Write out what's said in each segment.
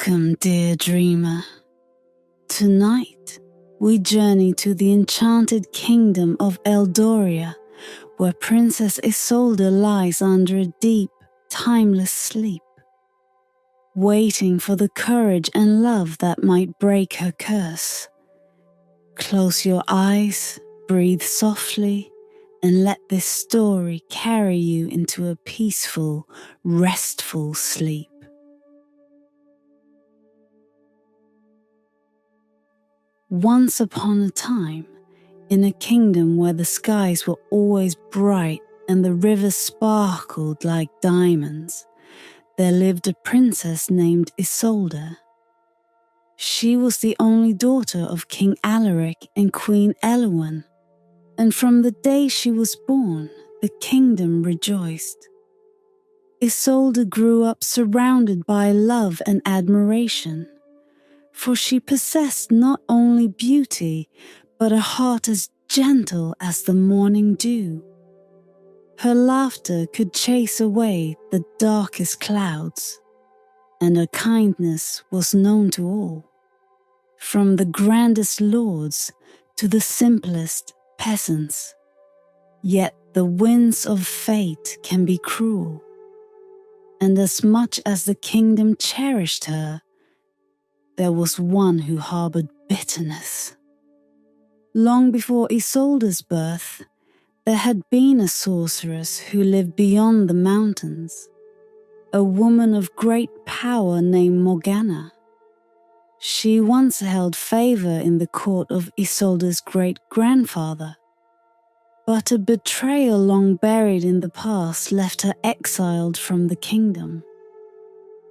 Welcome, dear dreamer. Tonight, we journey to the enchanted kingdom of Eldoria, where Princess Isolde lies under a deep, timeless sleep, waiting for the courage and love that might break her curse. Close your eyes, breathe softly, and let this story carry you into a peaceful, restful sleep. Once upon a time, in a kingdom where the skies were always bright and the rivers sparkled like diamonds, there lived a princess named Isolda. She was the only daughter of King Alaric and Queen Elowen, and from the day she was born, the kingdom rejoiced. Isolde grew up surrounded by love and admiration, for she possessed not only beauty, but a heart as gentle as the morning dew. Her laughter could chase away the darkest clouds, and her kindness was known to all, from the grandest lords to the simplest peasants. Yet the winds of fate can be cruel, and as much as the kingdom cherished her, there was one who harbored bitterness. Long before Isolde's birth, there had been a sorceress who lived beyond the mountains, a woman of great power named Morgana. She once held favor in the court of Isolde's great-grandfather, but a betrayal long buried in the past left her exiled from the kingdom.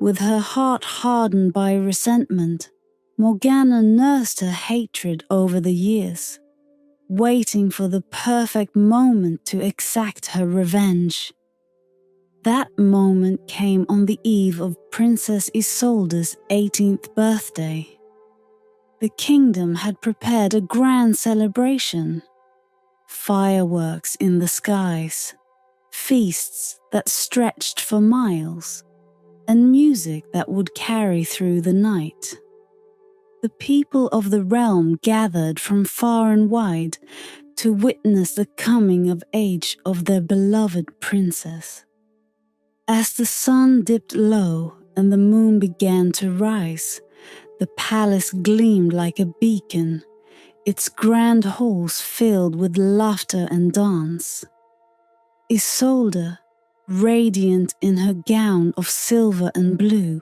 With her heart hardened by resentment, Morgana nursed her hatred over the years, waiting for the perfect moment to exact her revenge. That moment came on the eve of Princess Isolde's 18th birthday. The kingdom had prepared a grand celebration. Fireworks in the skies, feasts that stretched for miles, and music that would carry through the night. The people of the realm gathered from far and wide to witness the coming of age of their beloved princess. As the sun dipped low and the moon began to rise, the palace gleamed like a beacon, its grand halls filled with laughter and dance. Isolde, radiant in her gown of silver and blue,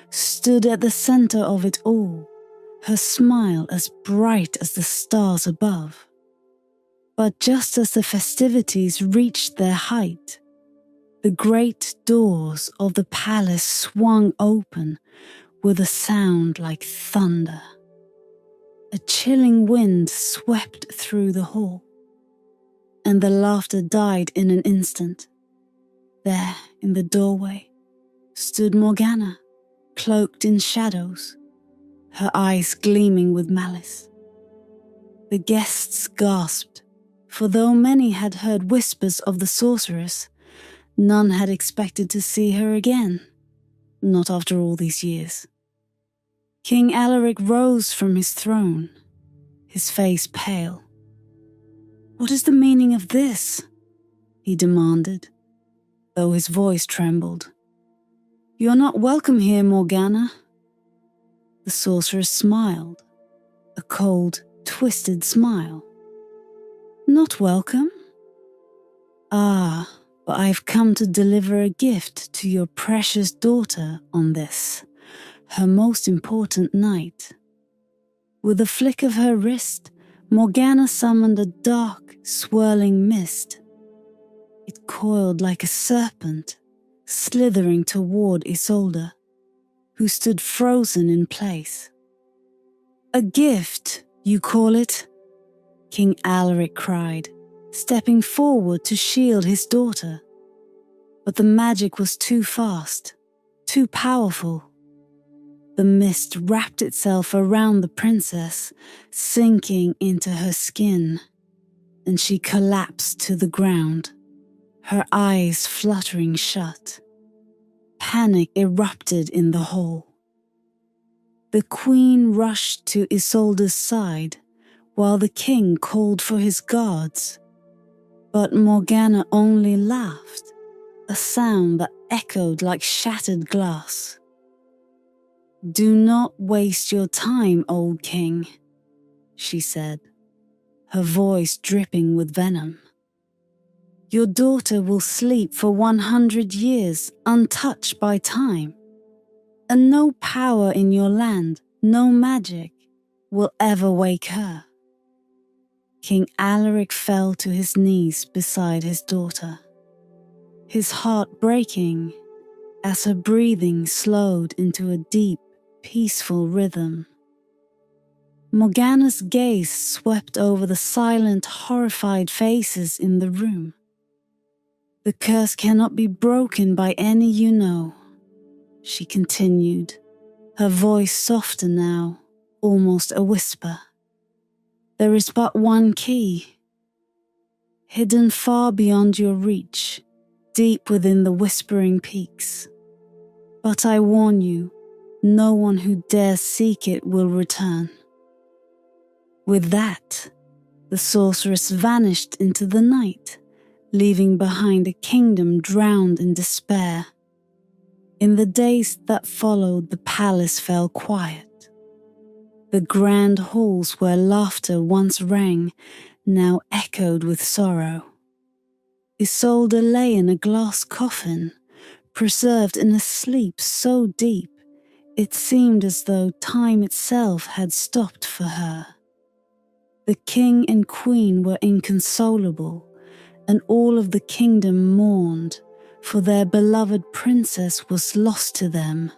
stood at the center of it all, her smile as bright as the stars above. But just as the festivities reached their height, the great doors of the palace swung open with a sound like thunder. A chilling wind swept through the hall, and the laughter died in an instant. There, in the doorway, stood Morgana, cloaked in shadows, her eyes gleaming with malice. The guests gasped, for though many had heard whispers of the sorceress, none had expected to see her again, not after all these years. King Alaric rose from his throne, his face pale. "What is the meaning of this?" he demanded, though his voice trembled. "You are not welcome here, Morgana." The sorceress smiled, a cold, twisted smile. "Not welcome? Ah, but I've come to deliver a gift to your precious daughter on this, her most important night." With a flick of her wrist, Morgana summoned a dark, swirling mist. It coiled like a serpent, slithering toward Isolde, who stood frozen in place. "A gift, you call it?" King Alaric cried, stepping forward to shield his daughter. But the magic was too fast, too powerful. The mist wrapped itself around the princess, sinking into her skin, and she collapsed to the ground, her eyes fluttering shut. Panic erupted in the hall. The queen rushed to Isolde's side, while the king called for his guards. But Morgana only laughed, a sound that echoed like shattered glass. "Do not waste your time, old king," she said, her voice dripping with venom. "Your daughter will sleep for 100 years untouched by time, and no power in your land, no magic, will ever wake her." King Alaric fell to his knees beside his daughter, his heart breaking as her breathing slowed into a deep, peaceful rhythm. Morgana's gaze swept over the silent, horrified faces in the room. "The curse cannot be broken by any you know," she continued, her voice softer now, almost a whisper. "There is but one key, hidden far beyond your reach, deep within the whispering peaks. But I warn you, no one who dares seek it will return." With that, the sorceress vanished into the night, leaving behind a kingdom drowned in despair. In the days that followed, the palace fell quiet. The grand halls where laughter once rang now echoed with sorrow. Isolde lay in a glass coffin, preserved in a sleep so deep it seemed as though time itself had stopped for her. The king and queen were inconsolable, and all of the kingdom mourned, for their beloved princess was lost to them,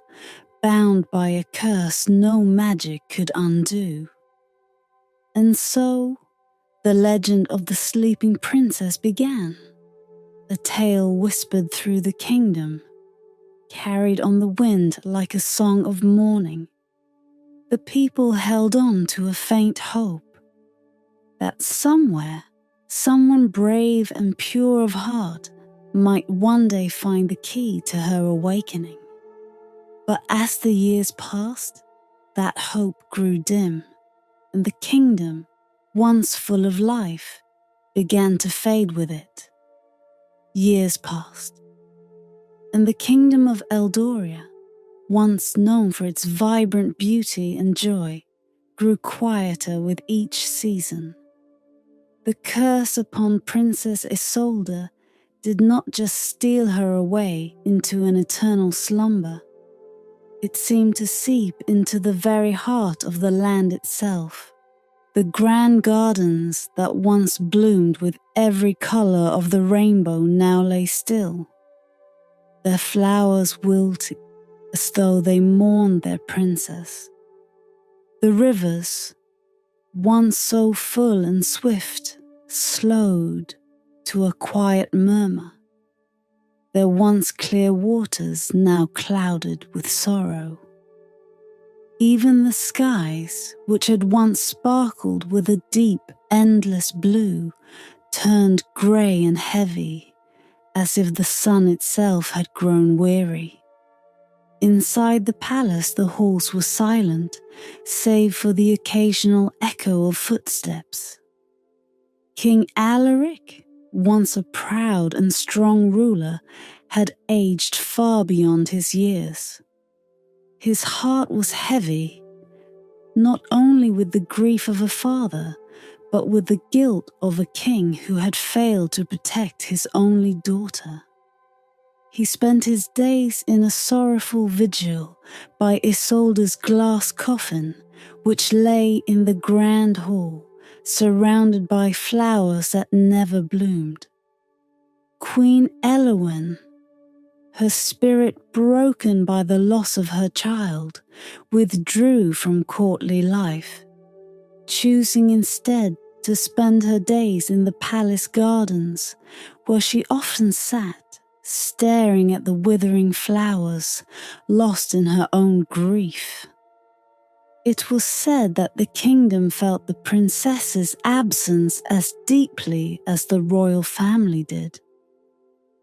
bound by a curse no magic could undo. And so, the legend of the sleeping princess began, a tale whispered through the kingdom, carried on the wind like a song of mourning. The people held on to a faint hope that somewhere, someone brave and pure of heart might one day find the key to her awakening. But as the years passed, that hope grew dim, and the kingdom, once full of life, began to fade with it. Years passed, and the kingdom of Eldoria, once known for its vibrant beauty and joy, grew quieter with each season. The curse upon Princess Isolde did not just steal her away into an eternal slumber. It seemed to seep into the very heart of the land itself. The grand gardens that once bloomed with every color of the rainbow now lay still, their flowers wilted as though they mourned their princess. The rivers, once so full and swift, slowed to a quiet murmur, their once clear waters now clouded with sorrow. Even the skies, which had once sparkled with a deep, endless blue, turned grey and heavy, as if the sun itself had grown weary. Inside the palace the halls were silent, save for the occasional echo of footsteps. King Alaric, once a proud and strong ruler, had aged far beyond his years. His heart was heavy, not only with the grief of a father, but with the guilt of a king who had failed to protect his only daughter. He spent his days in a sorrowful vigil by Isolde's glass coffin, which lay in the grand hall, surrounded by flowers that never bloomed. Queen Elowyn, her spirit broken by the loss of her child, withdrew from courtly life, choosing instead to spend her days in the palace gardens, where she often sat, staring at the withering flowers, lost in her own grief. It was said that the kingdom felt the princess's absence as deeply as the royal family did.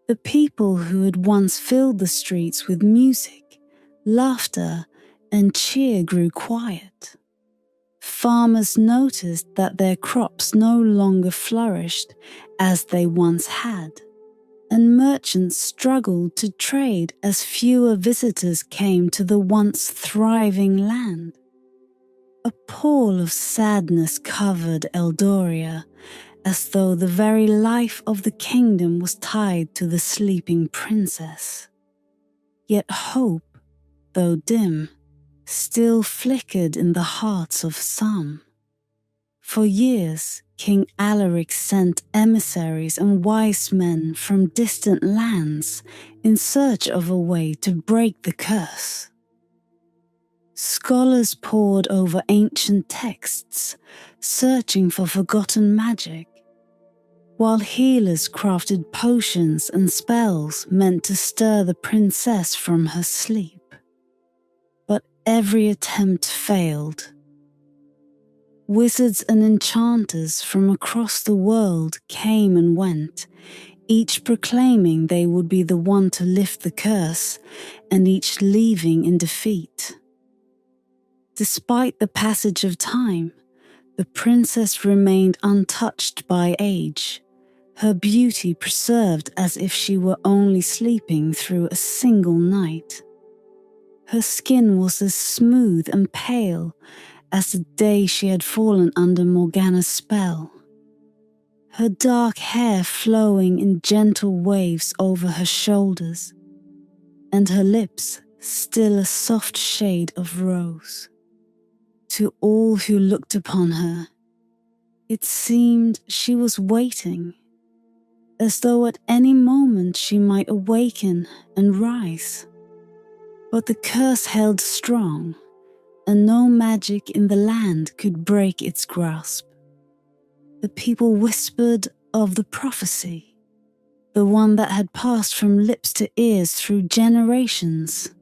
The people who had once filled the streets with music, laughter, and cheer grew quiet. Farmers noticed that their crops no longer flourished as they once had, and merchants struggled to trade as fewer visitors came to the once thriving land. A pall of sadness covered Eldoria, as though the very life of the kingdom was tied to the sleeping princess. Yet hope, though dim, still flickered in the hearts of some. For years, King Alaric sent emissaries and wise men from distant lands in search of a way to break the curse. Scholars pored over ancient texts, searching for forgotten magic, while healers crafted potions and spells meant to stir the princess from her sleep. But every attempt failed. Wizards and enchanters from across the world came and went, each proclaiming they would be the one to lift the curse, and each leaving in defeat. Despite the passage of time, the princess remained untouched by age, her beauty preserved as if she were only sleeping through a single night. Her skin was as smooth and pale as the day she had fallen under Morgana's spell. Her dark hair flowing in gentle waves over her shoulders, and her lips still a soft shade of rose. To all who looked upon her, it seemed she was waiting, as though at any moment she might awaken and rise. But the curse held strong, and no magic in the land could break its grasp. The people whispered of the prophecy, the one that had passed from lips to ears through generations.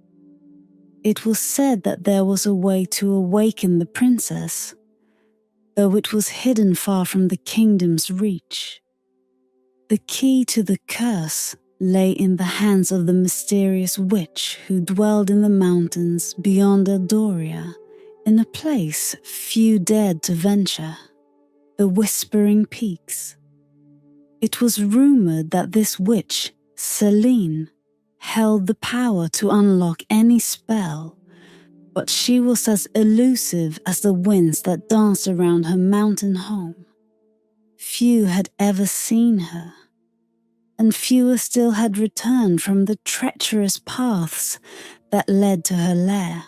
It was said that there was a way to awaken the princess, though it was hidden far from the kingdom's reach. The key to the curse lay in the hands of the mysterious witch who dwelled in the mountains beyond Eldoria, in a place few dared to venture, the Whispering Peaks. It was rumored that this witch, Selene, held the power to unlock any spell, but she was as elusive as the winds that danced around her mountain home. Few had ever seen her, and fewer still had returned from the treacherous paths that led to her lair.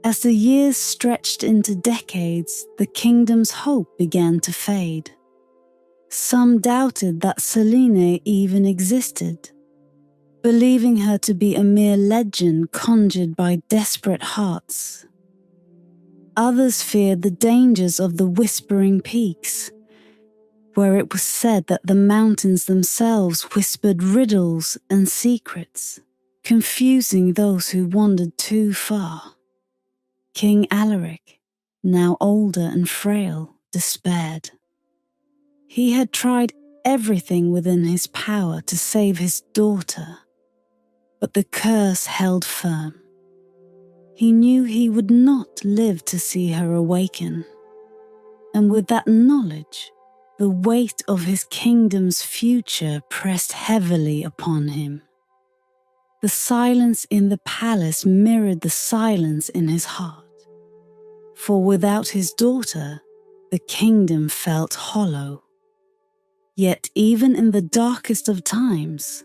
As the years stretched into decades, the kingdom's hope began to fade. Some doubted that Selene even existed, believing her to be a mere legend conjured by desperate hearts. Others feared the dangers of the Whispering Peaks, where it was said that the mountains themselves whispered riddles and secrets, confusing those who wandered too far. King Alaric, now older and frail, despaired. He had tried everything within his power to save his daughter, but the curse held firm. He knew he would not live to see her awaken, and with that knowledge, the weight of his kingdom's future pressed heavily upon him. The silence in the palace mirrored the silence in his heart, for without his daughter, the kingdom felt hollow. Yet even in the darkest of times,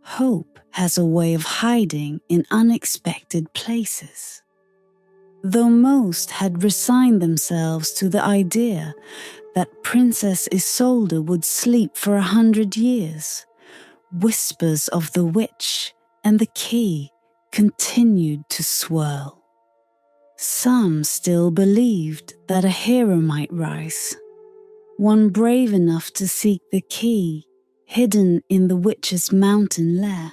hope has a way of hiding in unexpected places. Though most had resigned themselves to the idea that Princess Isolde would sleep for 100 years, whispers of the witch and the key continued to swirl. Some still believed that a hero might rise, one brave enough to seek the key hidden in the witch's mountain lair.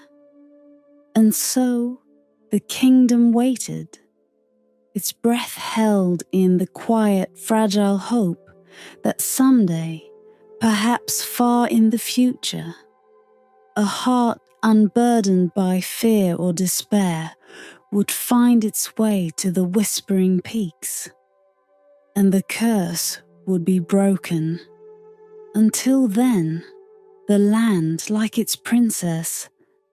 And so the kingdom waited, its breath held in the quiet, fragile hope that someday, perhaps far in the future, a heart unburdened by fear or despair would find its way to the whispering peaks, and the curse would be broken. Until then, the land, like its princess,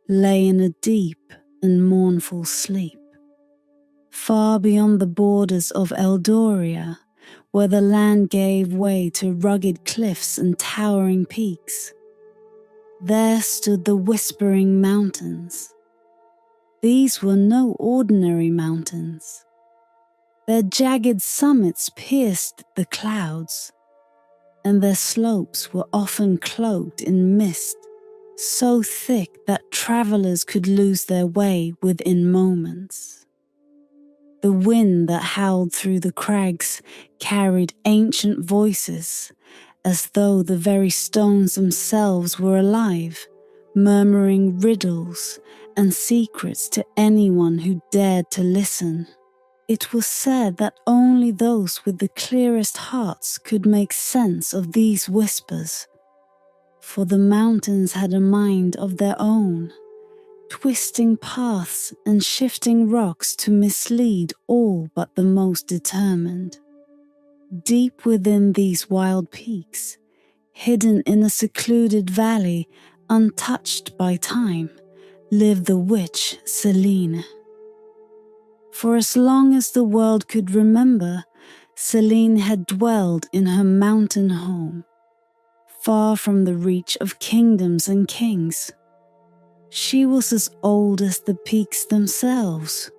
lay in a deep and mournful sleep. Far beyond the borders of Eldoria, where the land gave way to rugged cliffs and towering peaks, there stood the Whispering Mountains. These were no ordinary mountains. Their jagged summits pierced the clouds, and their slopes were often cloaked in mist so thick that travelers could lose their way within moments. The wind that howled through the crags carried ancient voices, as though the very stones themselves were alive, murmuring riddles and secrets to anyone who dared to listen. It was said that only those with the clearest hearts could make sense of these whispers, for the mountains had a mind of their own, twisting paths and shifting rocks to mislead all but the most determined. Deep within these wild peaks, hidden in a secluded valley untouched by time, lived the witch Selene. For as long as the world could remember, Selene had dwelled in her mountain home, far from the reach of kingdoms and kings. She was as old as the peaks themselves,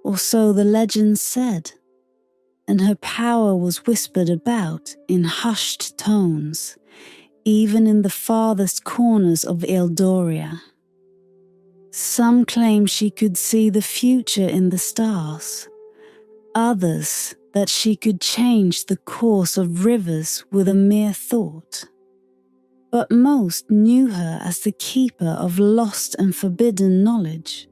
or so the legends said, and her power was whispered about in hushed tones, even in the farthest corners of Eldoria. Some claim she could see the future in the stars, others that she could change the course of rivers with a mere thought. But most knew her as the keeper of lost and forbidden knowledge,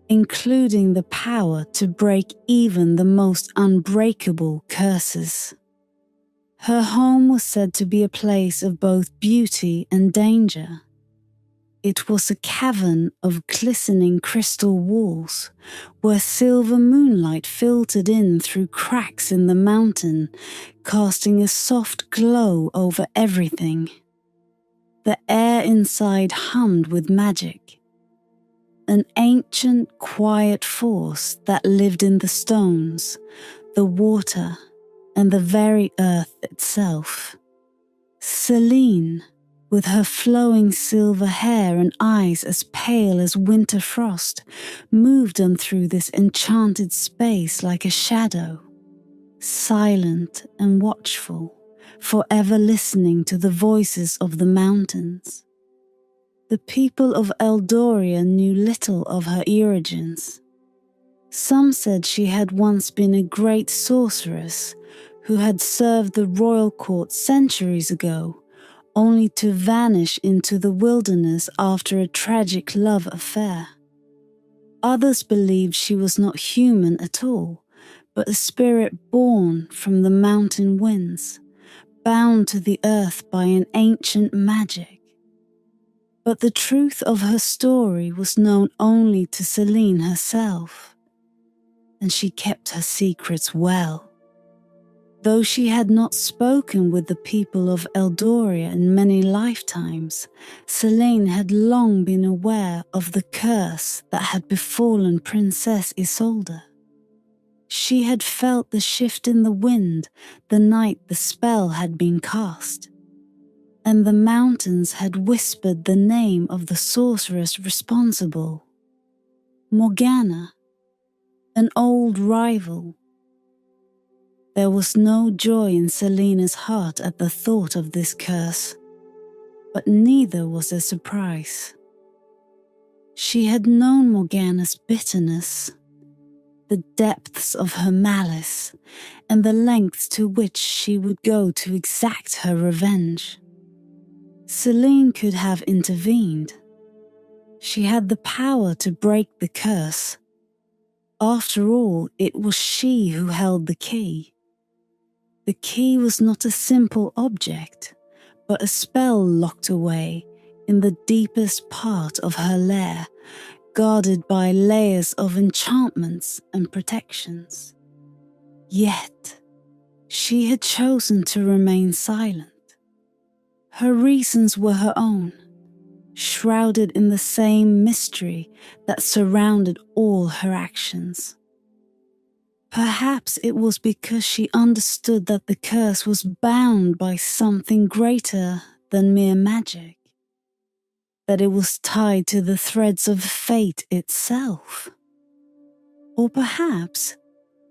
including the power to break even the most unbreakable curses. Her home was said to be a place of both beauty and danger. It was a cavern of glistening crystal walls, where silver moonlight filtered in through cracks in the mountain, casting a soft glow over everything. The air inside hummed with magic, an ancient, quiet force that lived in the stones, the water, and the very earth itself. Selene, with her flowing silver hair and eyes as pale as winter frost, moved on through this enchanted space like a shadow, silent and watchful, forever listening to the voices of the mountains. The people of Eldoria knew little of her origins. Some said she had once been a great sorceress who had served the royal court centuries ago, only to vanish into the wilderness after a tragic love affair. Others believed she was not human at all, but a spirit born from the mountain winds, bound to the earth by an ancient magic. But the truth of her story was known only to Selene herself, and she kept her secrets well. Though she had not spoken with the people of Eldoria in many lifetimes, Selene had long been aware of the curse that had befallen Princess Isolde. She had felt the shift in the wind the night the spell had been cast, and the mountains had whispered the name of the sorceress responsible, Morgana, an old rival. There was no joy in Selena's heart at the thought of this curse, but neither was there surprise. She had known Morgana's bitterness, the depths of her malice, and the lengths to which she would go to exact her revenge. Selene could have intervened. She had the power to break the curse. After all, it was she who held the key. The key was not a simple object, but a spell locked away in the deepest part of her lair, guarded by layers of enchantments and protections. Yet, she had chosen to remain silent. Her reasons were her own, shrouded in the same mystery that surrounded all her actions. Perhaps it was because she understood that the curse was bound by something greater than mere magic, that it was tied to the threads of fate itself. Or perhaps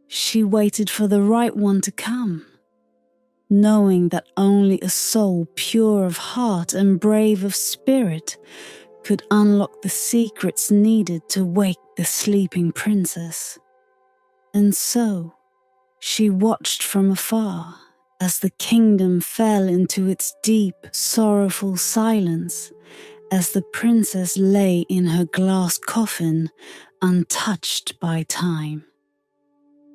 she waited for the right one to come, knowing that only a soul pure of heart and brave of spirit could unlock the secrets needed to wake the sleeping princess. And so, she watched from afar as the kingdom fell into its deep, sorrowful silence, as the princess lay in her glass coffin, untouched by time.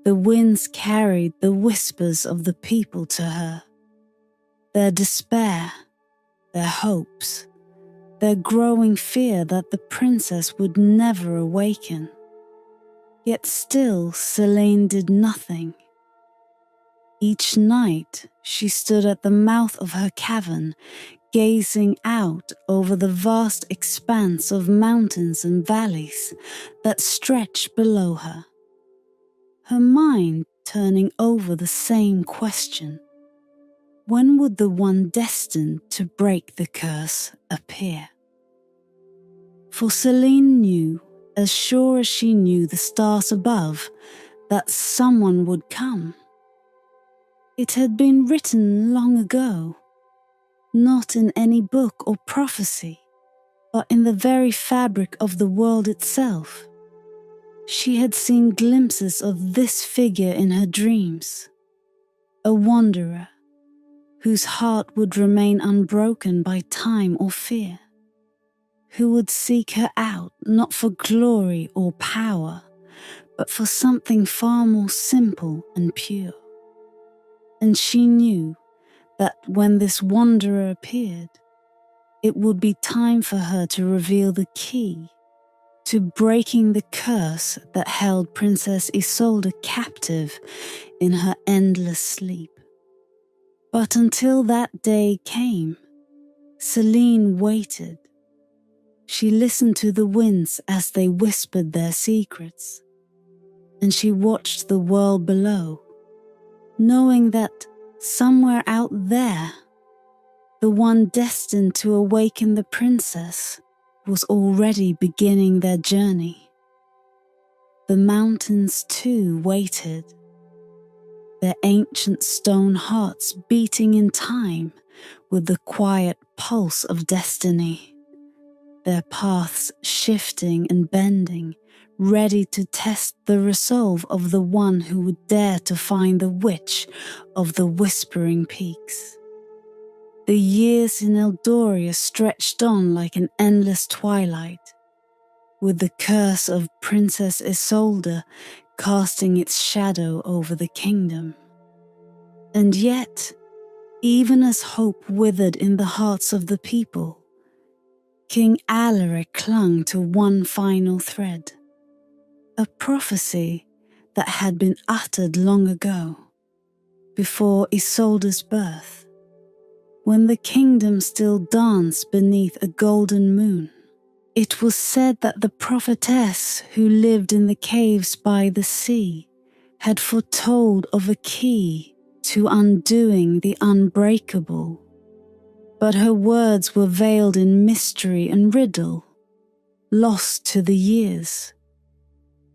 The winds carried the whispers of the people to her, their despair, their hopes, their growing fear that the princess would never awaken. Yet still Selene did nothing. Each night she stood at the mouth of her cavern, gazing out over the vast expanse of mountains and valleys that stretched below her, her mind turning over the same question. When would the one destined to break the curse appear? For Selene knew, as sure as she knew the stars above, that someone would come. It had been written long ago, not in any book or prophecy, but in the very fabric of the world itself. She had seen glimpses of this figure in her dreams, a wanderer whose heart would remain unbroken by time or fear, who would seek her out not for glory or power, but for something far more simple and pure. And she knew that when this wanderer appeared, it would be time for her to reveal the key to breaking the curse that held Princess Isolde captive in her endless sleep. But until that day came, Selene waited. She listened to the winds as they whispered their secrets, and she watched the world below, knowing that somewhere out there, the one destined to awaken the princess was already beginning their journey. The mountains too waited, their ancient stone hearts beating in time with the quiet pulse of destiny, their paths shifting and bending, ready to test the resolve of the one who would dare to find the witch of the whispering peaks. The years in Eldoria stretched on like an endless twilight, with the curse of Princess Isolde casting its shadow over the kingdom. And yet, even as hope withered in the hearts of the people, King Alaric clung to one final thread, a prophecy that had been uttered long ago, before Isolde's birth, when the kingdom still danced beneath a golden moon. It was said that the prophetess who lived in the caves by the sea had foretold of a key to undoing the unbreakable, but her words were veiled in mystery and riddle, lost to the years.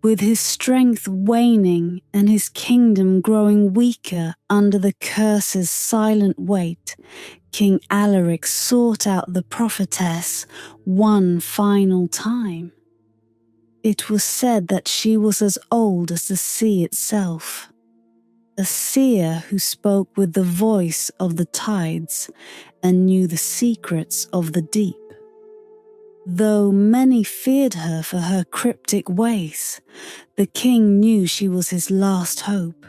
With his strength waning and his kingdom growing weaker under the curse's silent weight, King Alaric sought out the prophetess one final time. It was said that she was as old as the sea itself, a seer who spoke with the voice of the tides and knew the secrets of the deep. Though many feared her for her cryptic ways, the king knew she was his last hope,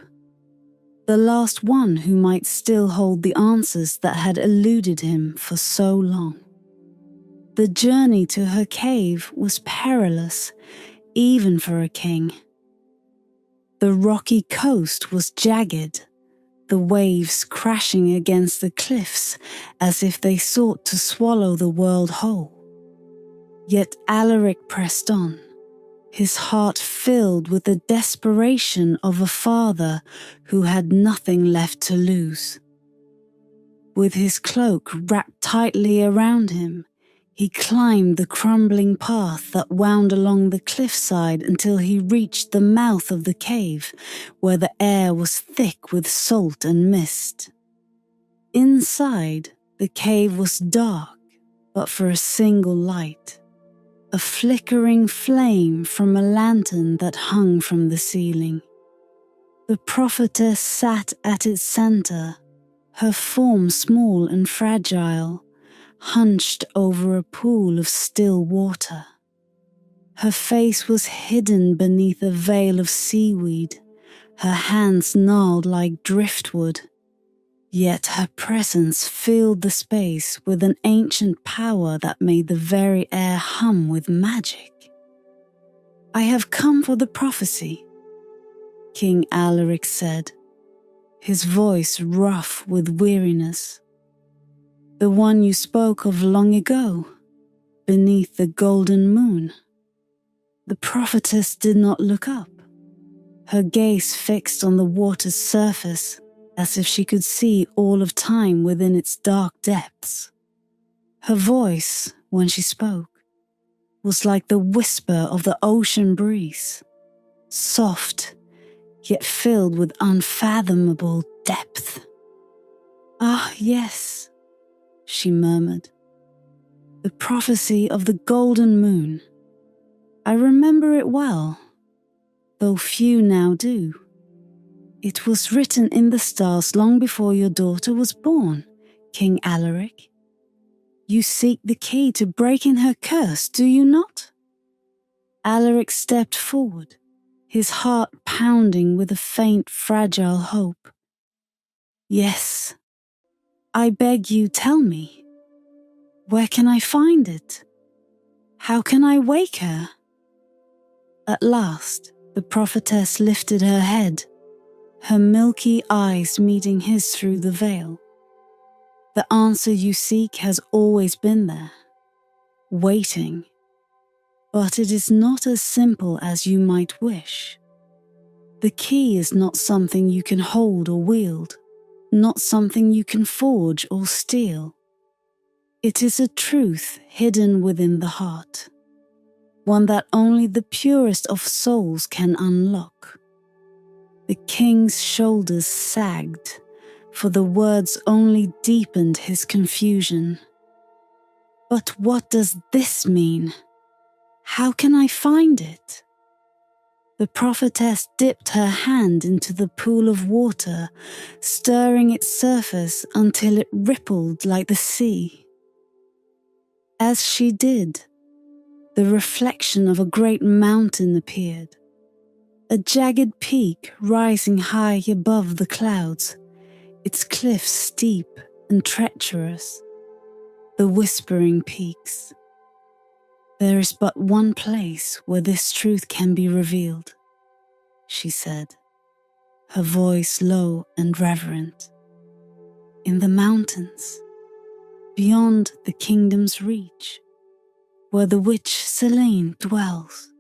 the last one who might still hold the answers that had eluded him for so long. The journey to her cave was perilous, even for a king. The rocky coast was jagged, the waves crashing against the cliffs as if they sought to swallow the world whole. Yet Alaric pressed on, his heart filled with the desperation of a father who had nothing left to lose. With his cloak wrapped tightly around him, he climbed the crumbling path that wound along the cliffside until he reached the mouth of the cave, where the air was thick with salt and mist. Inside, the cave was dark, but for a single light, a flickering flame from a lantern that hung from the ceiling. The prophetess sat at its center, her form small and fragile, hunched over a pool of still water. Her face was hidden beneath a veil of seaweed, her hands gnarled like driftwood. Yet her presence filled the space with an ancient power that made the very air hum with magic. "I have come for the prophecy," King Alaric said, his voice rough with weariness. "The one you spoke of long ago, beneath the golden moon." The prophetess did not look up, her gaze fixed on the water's surface as if she could see all of time within its dark depths. Her voice, when she spoke, was like the whisper of the ocean breeze, soft, yet filled with unfathomable depth. "Ah, yes," she murmured. "The prophecy of the golden moon. I remember it well, though few now do. It was written in the stars long before your daughter was born, King Alaric. You seek the key to breaking her curse, do you not?" Alaric stepped forward, his heart pounding with a faint, fragile hope. "Yes. I beg you, tell me. Where can I find it? How can I wake her?" At last, the prophetess lifted her head, her milky eyes meeting his through the veil. "The answer you seek has always been there, waiting. But it is not as simple as you might wish. The key is not something you can hold or wield, not something you can forge or steal. It is a truth hidden within the heart, one that only the purest of souls can unlock." The king's shoulders sagged, for the words only deepened his confusion. "But what does this mean? How can I find it?" The prophetess dipped her hand into the pool of water, stirring its surface until it rippled like the sea. As she did, the reflection of a great mountain appeared, a jagged peak rising high above the clouds, its cliffs steep and treacherous, the Whispering Peaks. "There is but one place where this truth can be revealed," she said, her voice low and reverent. "In the mountains, beyond the kingdom's reach, where the witch Selene dwells.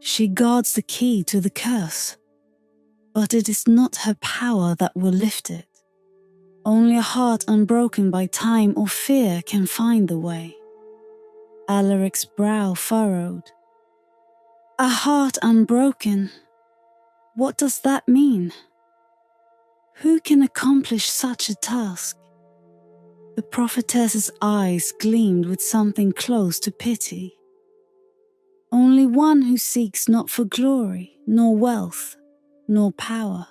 She guards the key to the curse, but it is not her power that will lift it. Only a heart unbroken by time or fear can find the way." Alaric's brow furrowed. "A heart unbroken? What does that mean? Who can accomplish such a task?" The prophetess's eyes gleamed with something close to pity. "Only one who seeks not for glory, nor wealth, nor power.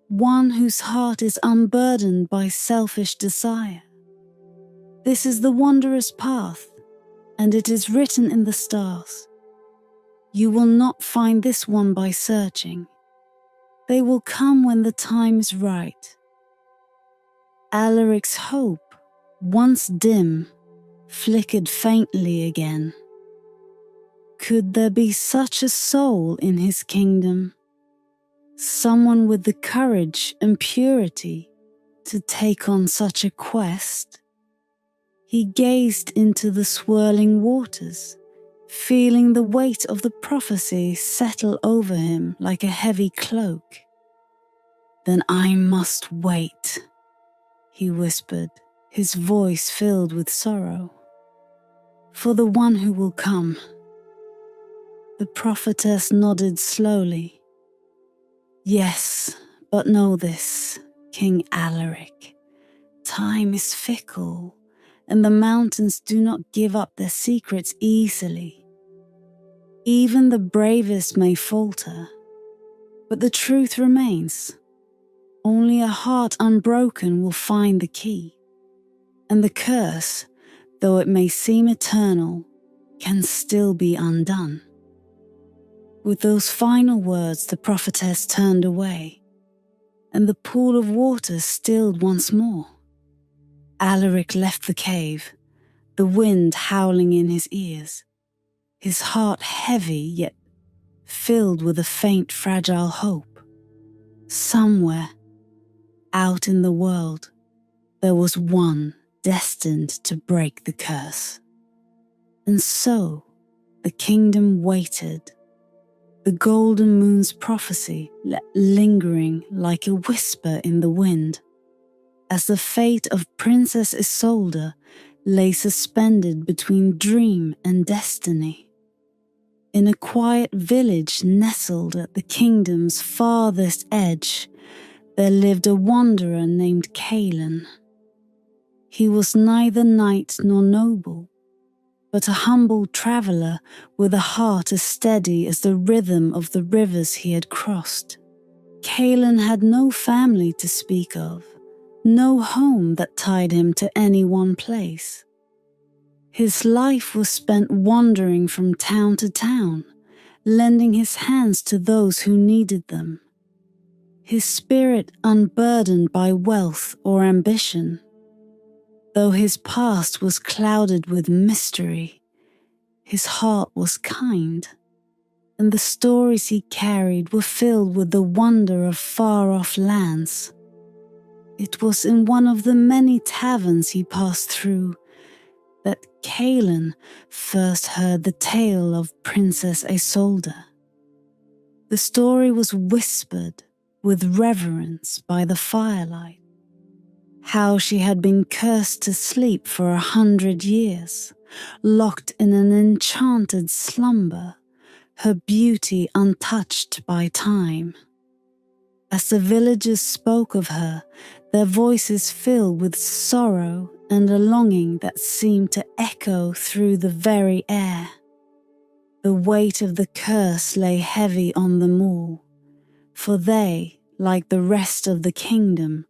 One whose heart is unburdened by selfish desire. This is the wondrous path, and it is written in the stars. You will not find this one by searching. They will come when the time is right." Alaric's hope, once dim, flickered faintly again. Could there be such a soul in his kingdom? Someone with the courage and purity to take on such a quest? He gazed into the swirling waters, feeling the weight of the prophecy settle over him like a heavy cloak. Then I must wait, he whispered, his voice filled with sorrow. For the one who will come. The prophetess nodded slowly. Yes, but know this, King Alaric. Time is fickle, and the mountains do not give up their secrets easily. Even the bravest may falter, but the truth remains. Only a heart unbroken will find the key, and the curse, though it may seem eternal, can still be undone. With those final words, the prophetess turned away, and the pool of water stilled once more. Alaric left the cave, the wind howling in his ears, his heart heavy yet filled with a faint, fragile hope. Somewhere, out in the world, there was one destined to break the curse. And so, the kingdom waited, the golden moon's prophecy lingering like a whisper in the wind, as the fate of Princess Isolde lay suspended between dream and destiny. In a quiet village nestled at the kingdom's farthest edge, there lived a wanderer named Calen. He was neither knight nor noble, but a humble traveller with a heart as steady as the rhythm of the rivers he had crossed. Calen had no family to speak of, no home that tied him to any one place. His life was spent wandering from town to town, lending his hands to those who needed them. His spirit unburdened by wealth or ambition. Though his past was clouded with mystery, his heart was kind, and the stories he carried were filled with the wonder of far-off lands. It was in one of the many taverns he passed through that Calen first heard the tale of Princess Isolde. The story was whispered with reverence by the firelight, how she had been cursed to sleep for 100 years, locked in an enchanted slumber, her beauty untouched by time. As the villagers spoke of her, their voices filled with sorrow and a longing that seemed to echo through the very air. The weight of the curse lay heavy on them all, for they, like the rest of the kingdom,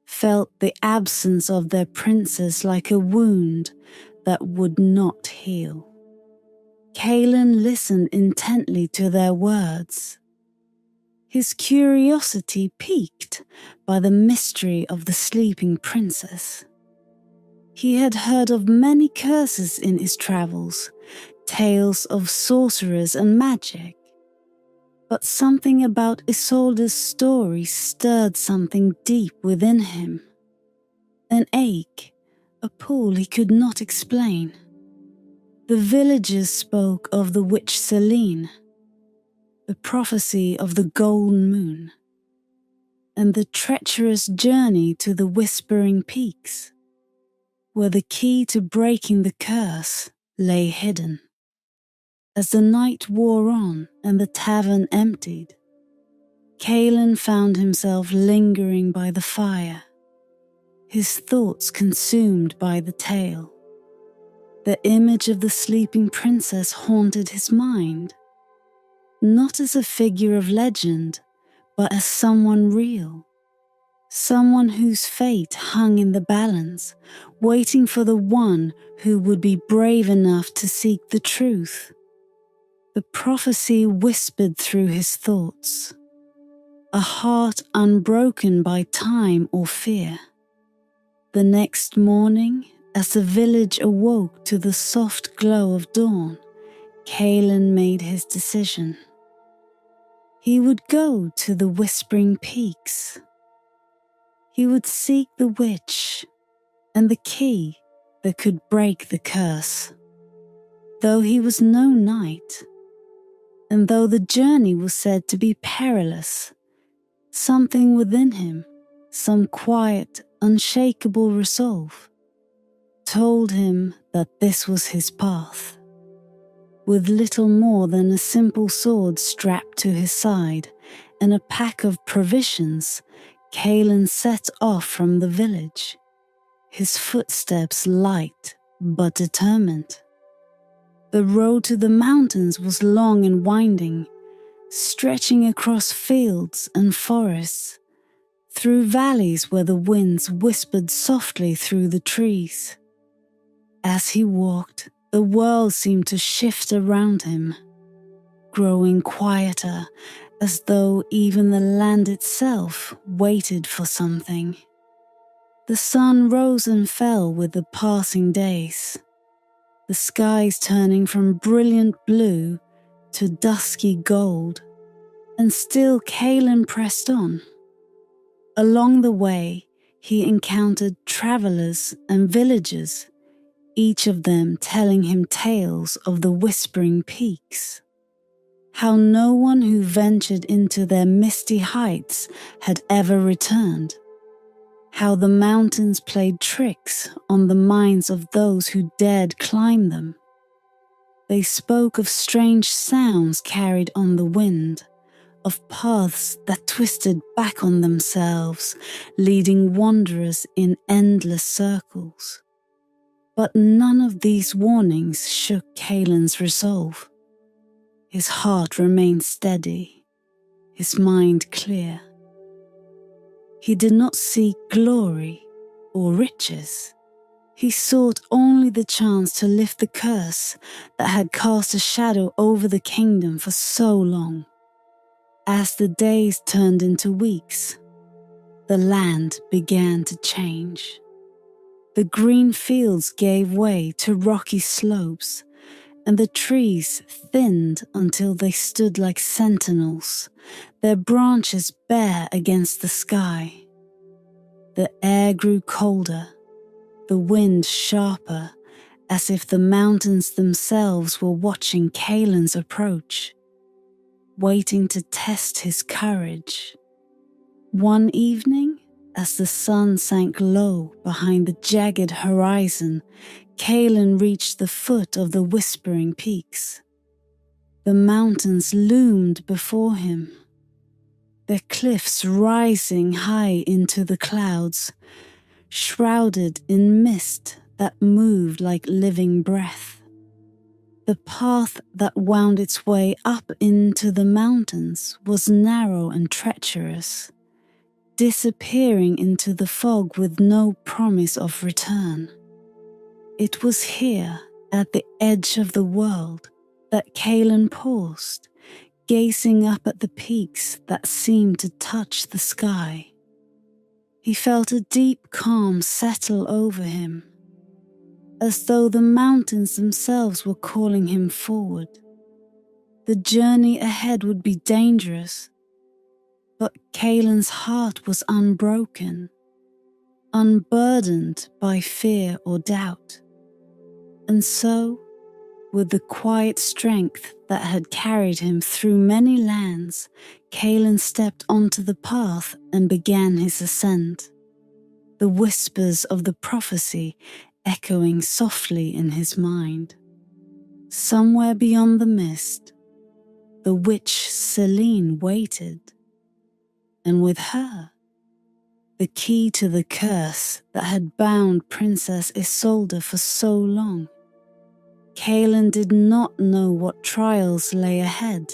felt the absence of their princess like a wound that would not heal. Calen listened intently to their words, his curiosity piqued by the mystery of the sleeping princess. He had heard of many curses in his travels, tales of sorcerers and magic. But something about Isolde's story stirred something deep within him. An ache, a pull he could not explain. The villagers spoke of the witch Selene, the prophecy of the golden moon, and the treacherous journey to the Whispering Peaks, where the key to breaking the curse lay hidden. As the night wore on and the tavern emptied, Calen found himself lingering by the fire, his thoughts consumed by the tale. The image of the sleeping princess haunted his mind, not as a figure of legend, but as someone real, someone whose fate hung in the balance, waiting for the one who would be brave enough to seek the truth. The prophecy whispered through his thoughts, a heart unbroken by time or fear. The next morning, As the village awoke to the soft glow of dawn, Caelan made his decision. He would go to the Whispering Peaks. He would seek the witch and the key that could break the curse. Though he was no knight, and though the journey was said to be perilous, something within him, some quiet, unshakable resolve, told him that this was his path. With little more than a simple sword strapped to his side and a pack of provisions, Caelan set off from the village, his footsteps light but determined. The road to the mountains was long and winding, stretching across fields and forests, through valleys where the winds whispered softly through the trees. As he walked, the world seemed to shift around him, growing quieter, as though even the land itself waited for something. The sun rose and fell with the passing days, the skies turning from brilliant blue to dusky gold, and still Caelan pressed on. Along the way, he encountered travelers and villagers, each of them telling him tales of the Whispering Peaks. How no one who ventured into their misty heights had ever returned. How the mountains played tricks on the minds of those who dared climb them. They spoke of strange sounds carried on the wind, of paths that twisted back on themselves, leading wanderers in endless circles. But none of these warnings shook Caelan's resolve. His heart remained steady, his mind clear. He did not seek glory or riches. He sought only the chance to lift the curse that had cast a shadow over the kingdom for so long. As the days turned into weeks, the land began to change. The green fields gave way to rocky slopes, and the trees thinned until they stood like sentinels, their branches bare against the sky. The air grew colder, the wind sharper, as if the mountains themselves were watching Caelan's approach, waiting to test his courage. One evening, as the sun sank low behind the jagged horizon, Caelan reached the foot of the Whispering Peaks. The mountains loomed before him, their cliffs rising high into the clouds, shrouded in mist that moved like living breath. The path that wound its way up into the mountains was narrow and treacherous, disappearing into the fog with no promise of return. It was here, at the edge of the world, that Caelan paused, gazing up at the peaks that seemed to touch the sky. He felt a deep calm settle over him, as though the mountains themselves were calling him forward. The journey ahead would be dangerous, but Caelan's heart was unbroken, unburdened by fear or doubt. And so, with the quiet strength that had carried him through many lands, Caelan stepped onto the path and began his ascent, the whispers of the prophecy echoing softly in his mind. Somewhere beyond the mist, the witch Selene waited, and with her, the key to the curse that had bound Princess Isolde for so long. Caelan did not know what trials lay ahead,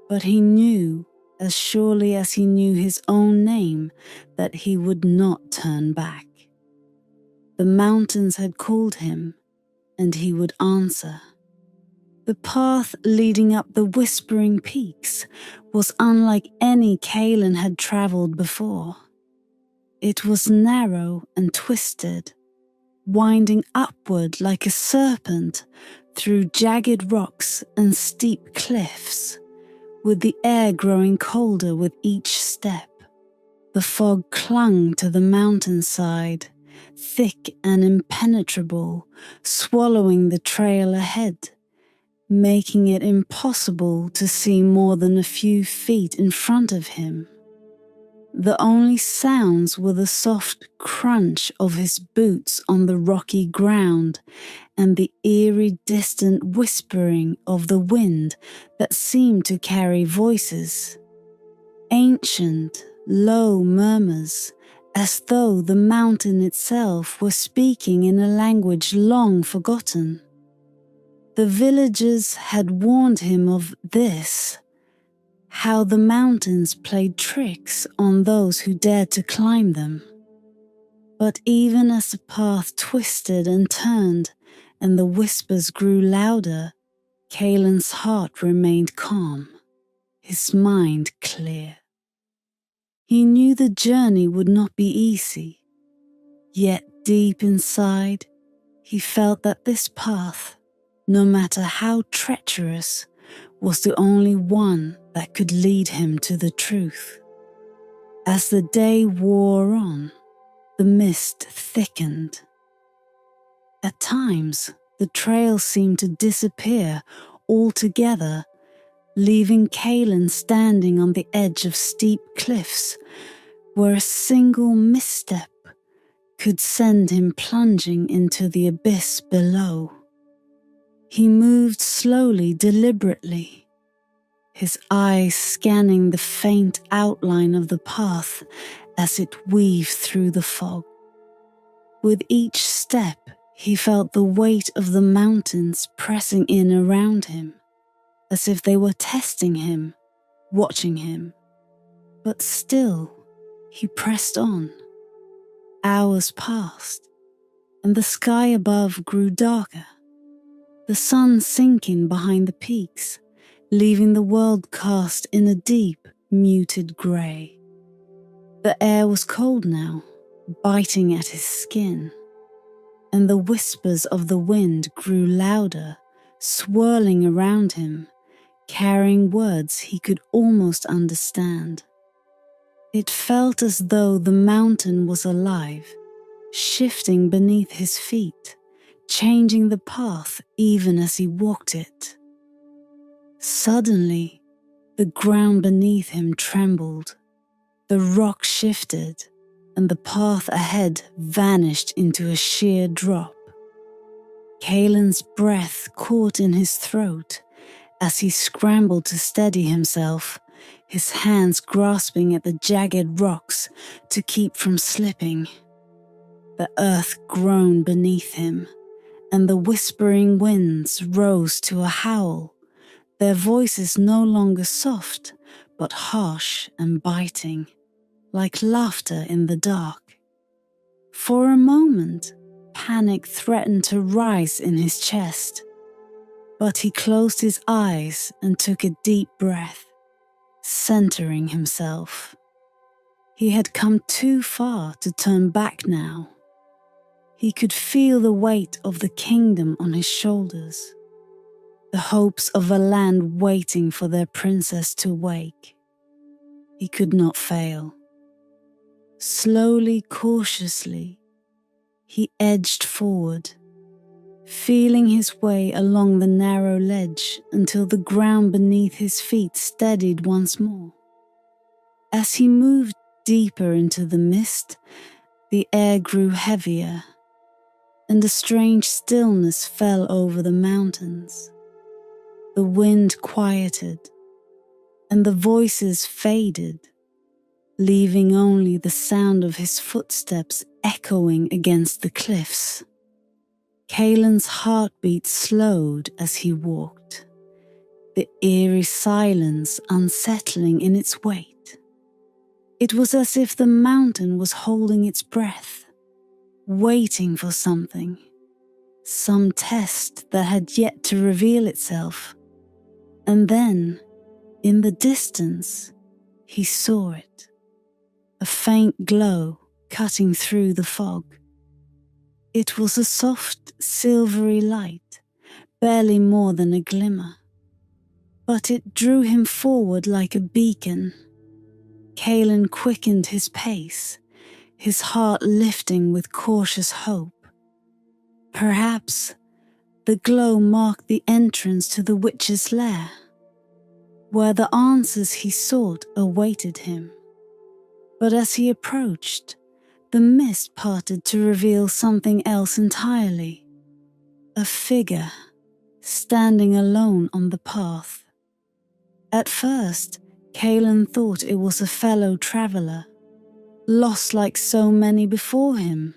but he knew, as surely as he knew his own name, that he would not turn back. The mountains had called him, and he would answer. The path leading up the Whispering Peaks was unlike any Caelan had travelled before. It was narrow and twisted, winding upward like a serpent through jagged rocks and steep cliffs, with the air growing colder with each step. The fog clung to the mountainside, thick and impenetrable, swallowing the trail ahead, making it impossible to see more than a few feet in front of him. The only sounds were the soft crunch of his boots on the rocky ground and the eerie distant whispering of the wind that seemed to carry voices. Ancient, low murmurs, as though the mountain itself were speaking in a language long forgotten. The villagers had warned him of this, how the mountains played tricks on those who dared to climb them. But even as the path twisted and turned and the whispers grew louder, Kaelin's heart remained calm, his mind clear. He knew the journey would not be easy, yet deep inside, he felt that this path, no matter how treacherous, was the only one that could lead him to the truth. As the day wore on, the mist thickened. At times, the trail seemed to disappear altogether, leaving Kaelin standing on the edge of steep cliffs where a single misstep could send him plunging into the abyss below. He moved slowly, deliberately, his eyes scanning the faint outline of the path as it weaved through the fog. With each step, he felt the weight of the mountains pressing in around him, as if they were testing him, watching him. But still, he pressed on. Hours passed, and the sky above grew darker, the sun sinking behind the peaks, leaving the world cast in a deep, muted grey. The air was cold now, biting at his skin, and the whispers of the wind grew louder, swirling around him, carrying words he could almost understand. It felt as though the mountain was alive, shifting beneath his feet, changing the path even as he walked it. Suddenly, the ground beneath him trembled. The rock shifted, and the path ahead vanished into a sheer drop. Kaelin's breath caught in his throat as he scrambled to steady himself, his hands grasping at the jagged rocks to keep from slipping. The earth groaned beneath him, and the whispering winds rose to a howl, their voices no longer soft, but harsh and biting, like laughter in the dark. For a moment, panic threatened to rise in his chest, but he closed his eyes and took a deep breath, centering himself. He had come too far to turn back now. He could feel the weight of the kingdom on his shoulders, the hopes of a land waiting for their princess to wake. He could not fail. Slowly, cautiously, he edged forward, feeling his way along the narrow ledge until the ground beneath his feet steadied once more. As he moved deeper into the mist, the air grew heavier, and a strange stillness fell over the mountains. The wind quieted, and the voices faded, leaving only the sound of his footsteps echoing against the cliffs. Kaelin's heartbeat slowed as he walked, the eerie silence unsettling in its weight. It was as if the mountain was holding its breath, waiting for something, some test that had yet to reveal itself. And then, in the distance, he saw it, a faint glow cutting through the fog. It was a soft, silvery light, barely more than a glimmer. But it drew him forward like a beacon. Kaelin quickened his pace, his heart lifting with cautious hope. Perhaps the glow marked the entrance to the witch's lair, where the answers he sought awaited him. But as he approached, the mist parted to reveal something else entirely. A figure, standing alone on the path. At first, Kaelin thought it was a fellow traveller, lost like so many before him.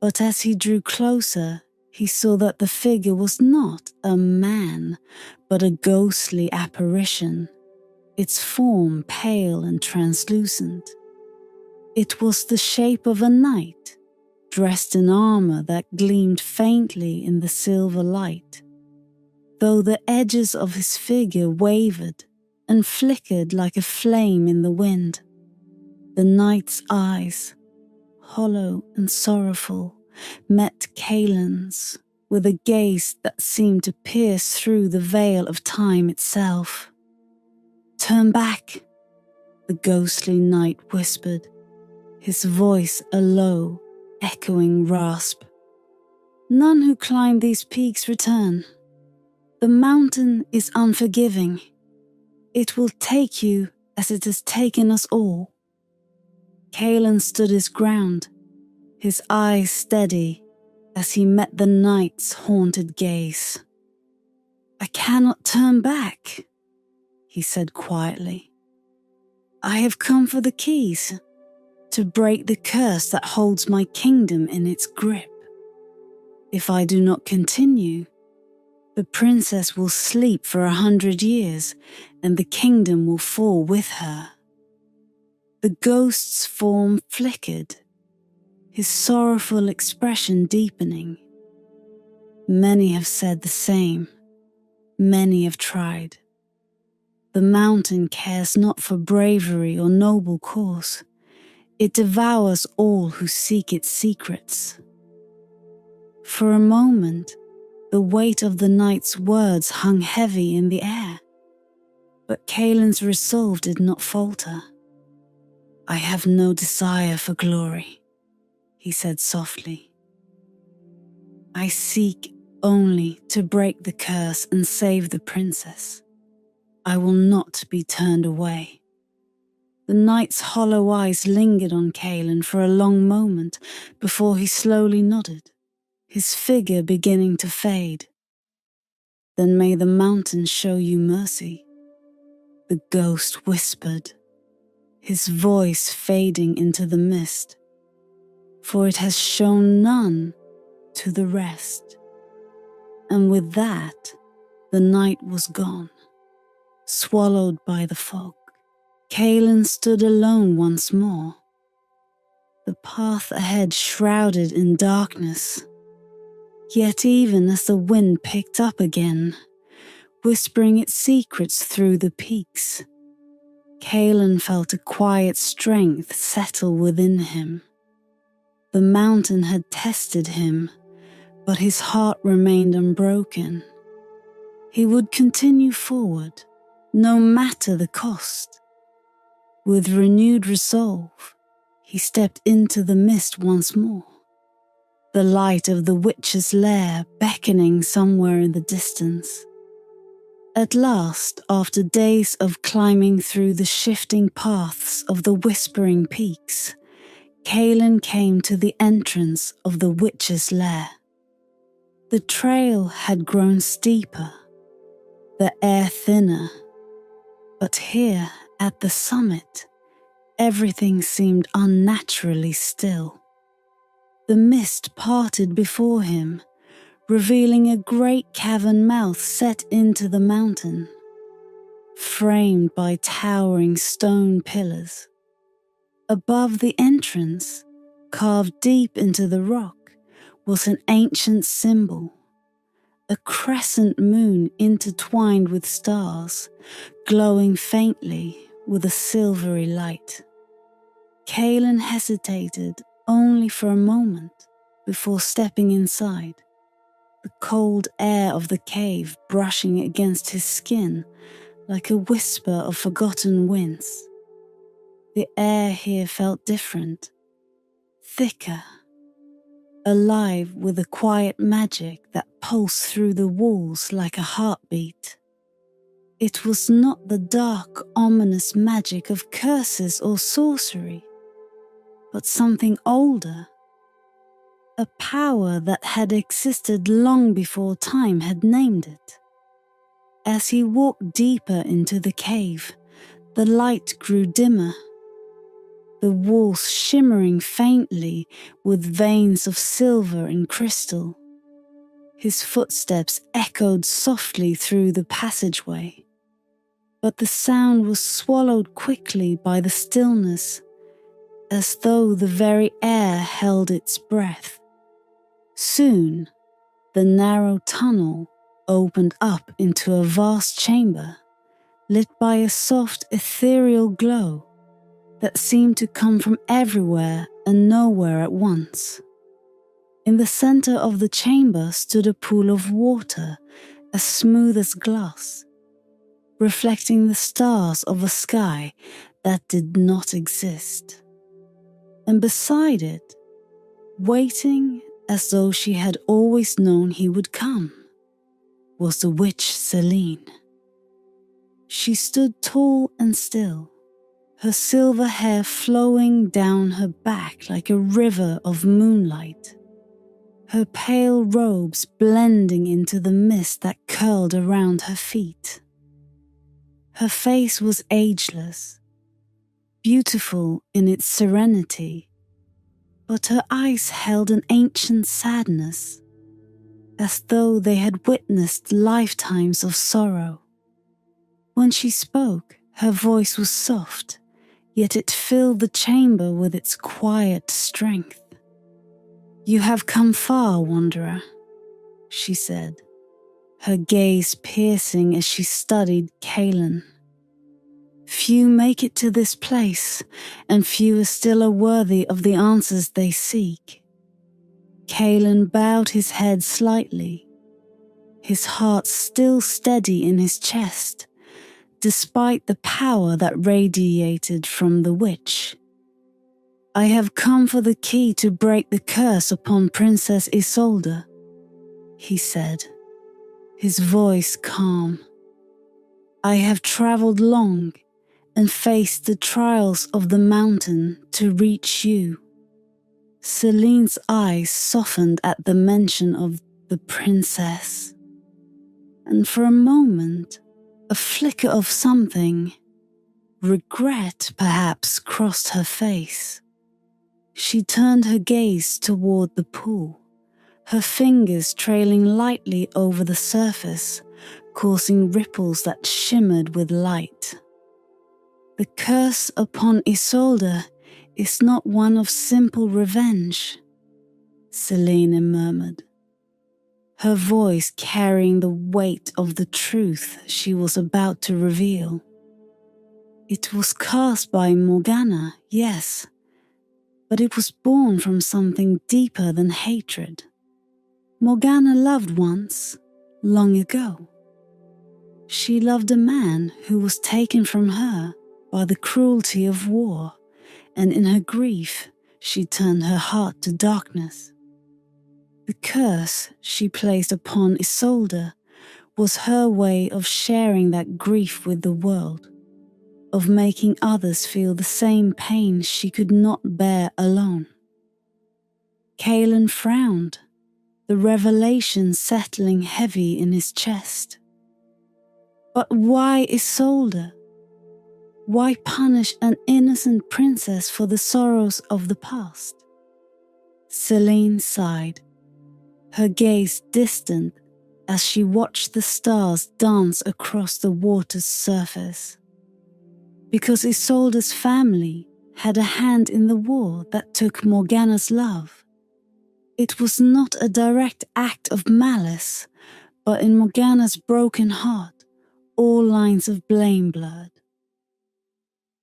But as he drew closer, he saw that the figure was not a man, but a ghostly apparition, its form pale and translucent. It was the shape of a knight, dressed in armour that gleamed faintly in the silver light, though the edges of his figure wavered and flickered like a flame in the wind. The knight's eyes, hollow and sorrowful, met Kaelin's with a gaze that seemed to pierce through the veil of time itself. "Turn back," the ghostly knight whispered, his voice a low, echoing rasp. "None who climb these peaks return. The mountain is unforgiving. It will take you as it has taken us all." Kaelin stood his ground, his eyes steady as he met the knight's haunted gaze. "I cannot turn back," he said quietly. "I have come for the keys, to break the curse that holds my kingdom in its grip. If I do not continue, the princess will sleep for 100 years, and the kingdom will fall with her." The ghost's form flickered, his sorrowful expression deepening. Many have said the same, many have tried. The mountain cares not for bravery or noble cause. It devours all who seek its secrets. For a moment, the weight of the knight's words hung heavy in the air, but Kaelin's resolve did not falter. "I have no desire for glory," he said softly. "I seek only to break the curse and save the princess. I will not be turned away." The knight's hollow eyes lingered on Kaelin for a long moment before he slowly nodded, his figure beginning to fade. "Then may the mountain show you mercy," the ghost whispered, his voice fading into the mist, "for it has shown none to the rest." And with that, the night was gone, swallowed by the fog. Kaelin stood alone once more, the path ahead shrouded in darkness. Yet even as the wind picked up again, whispering its secrets through the peaks, Kaelin felt a quiet strength settle within him. The mountain had tested him, but his heart remained unbroken. He would continue forward, no matter the cost. With renewed resolve, he stepped into the mist once more, the light of the witch's lair beckoning somewhere in the distance. At last, after days of climbing through the shifting paths of the whispering peaks, Kaelin came to the entrance of the witch's lair. The trail had grown steeper, the air thinner, but here at the summit, everything seemed unnaturally still. The mist parted before him, revealing a great cavern mouth set into the mountain, framed by towering stone pillars. Above the entrance, carved deep into the rock, was an ancient symbol, a crescent moon intertwined with stars, glowing faintly with a silvery light. Kaelin hesitated only for a moment before stepping inside, the cold air of the cave brushing against his skin like a whisper of forgotten winds. The air here felt different, thicker, alive with a quiet magic that pulsed through the walls like a heartbeat. It was not the dark, ominous magic of curses or sorcery, but something older, a power that had existed long before time had named it. As he walked deeper into the cave, the light grew dimmer, the walls shimmering faintly with veins of silver and crystal. His footsteps echoed softly through the passageway, but the sound was swallowed quickly by the stillness, as though the very air held its breath. Soon, the narrow tunnel opened up into a vast chamber, lit by a soft, ethereal glow that seemed to come from everywhere and nowhere at once. In the center of the chamber stood a pool of water, as smooth as glass, reflecting the stars of a sky that did not exist. And beside it, waiting as though she had always known he would come, was the witch Celine. She stood tall and still, her silver hair flowing down her back like a river of moonlight, her pale robes blending into the mist that curled around her feet. Her face was ageless, beautiful in its serenity, but her eyes held an ancient sadness, as though they had witnessed lifetimes of sorrow. When she spoke, her voice was soft, yet it filled the chamber with its quiet strength. "You have come far, wanderer," she said, her gaze piercing as she studied Kaelin. "Few make it to this place, and fewer still are worthy of the answers they seek." Kaelin bowed his head slightly, his heart still steady in his chest, despite the power that radiated from the witch. "I have come for the key to break the curse upon Princess Isolde," he said, his voice calm. "I have traveled long and faced the trials of the mountain to reach you." Celine's eyes softened at the mention of the princess, and for a moment, a flicker of something, regret perhaps, crossed her face. She turned her gaze toward the pool, her fingers trailing lightly over the surface, causing ripples that shimmered with light. "The curse upon Isolde is not one of simple revenge," Selena murmured, her voice carrying the weight of the truth she was about to reveal. "It was cast by Morgana, yes, but it was born from something deeper than hatred. Morgana loved once, long ago. She loved a man who was taken from her by the cruelty of war, and in her grief she turned her heart to darkness. The curse she placed upon Isolde was her way of sharing that grief with the world, of making others feel the same pain she could not bear alone." Kaelin frowned, the revelation settling heavy in his chest. "But why Isolde? Why punish an innocent princess for the sorrows of the past?" Celine sighed, her gaze distant as she watched the stars dance across the water's surface. "Because Isolde's family had a hand in the war that took Morgana's love. It was not a direct act of malice, but in Morgana's broken heart, all lines of blame blurred.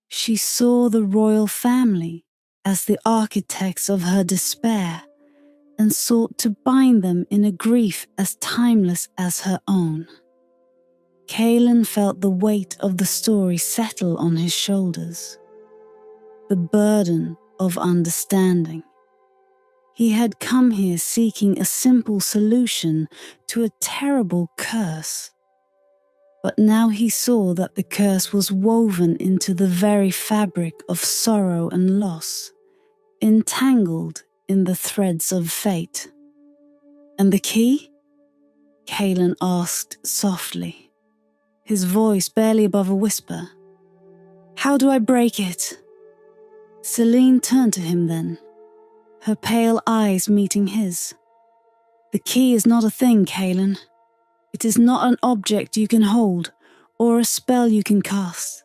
She saw the royal family as the architects of her despair, and sought to bind them in a grief as timeless as her own. Kaelin felt the weight of the story settle on his shoulders, the burden of understanding. He had come here seeking a simple solution to a terrible curse. But now he saw that the curse was woven into the very fabric of sorrow and loss, entangled in the threads of fate. "And the key?" Kaelin asked softly, his voice barely above a whisper. "How do I break it?" Selene turned to him then, her pale eyes meeting his. "The key is not a thing, Kaelin. It is not an object you can hold, or a spell you can cast.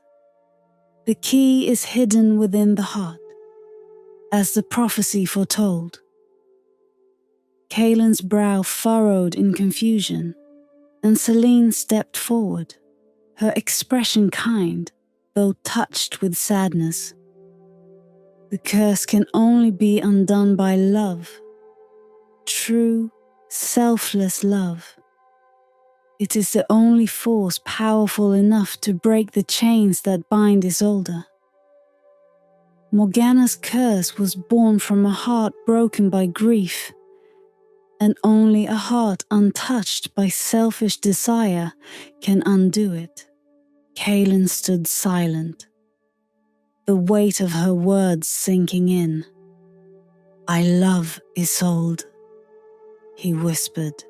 The key is hidden within the heart, as the prophecy foretold." Kaelin's brow furrowed in confusion, and Selene stepped forward, her expression kind, though touched with sadness. "The curse can only be undone by love, true, selfless love. It is the only force powerful enough to break the chains that bind Isolda. Morgana's curse was born from a heart broken by grief, and only a heart untouched by selfish desire can undo it." Kaelin stood silent, the weight of her words sinking in. "I love Isolde," he whispered,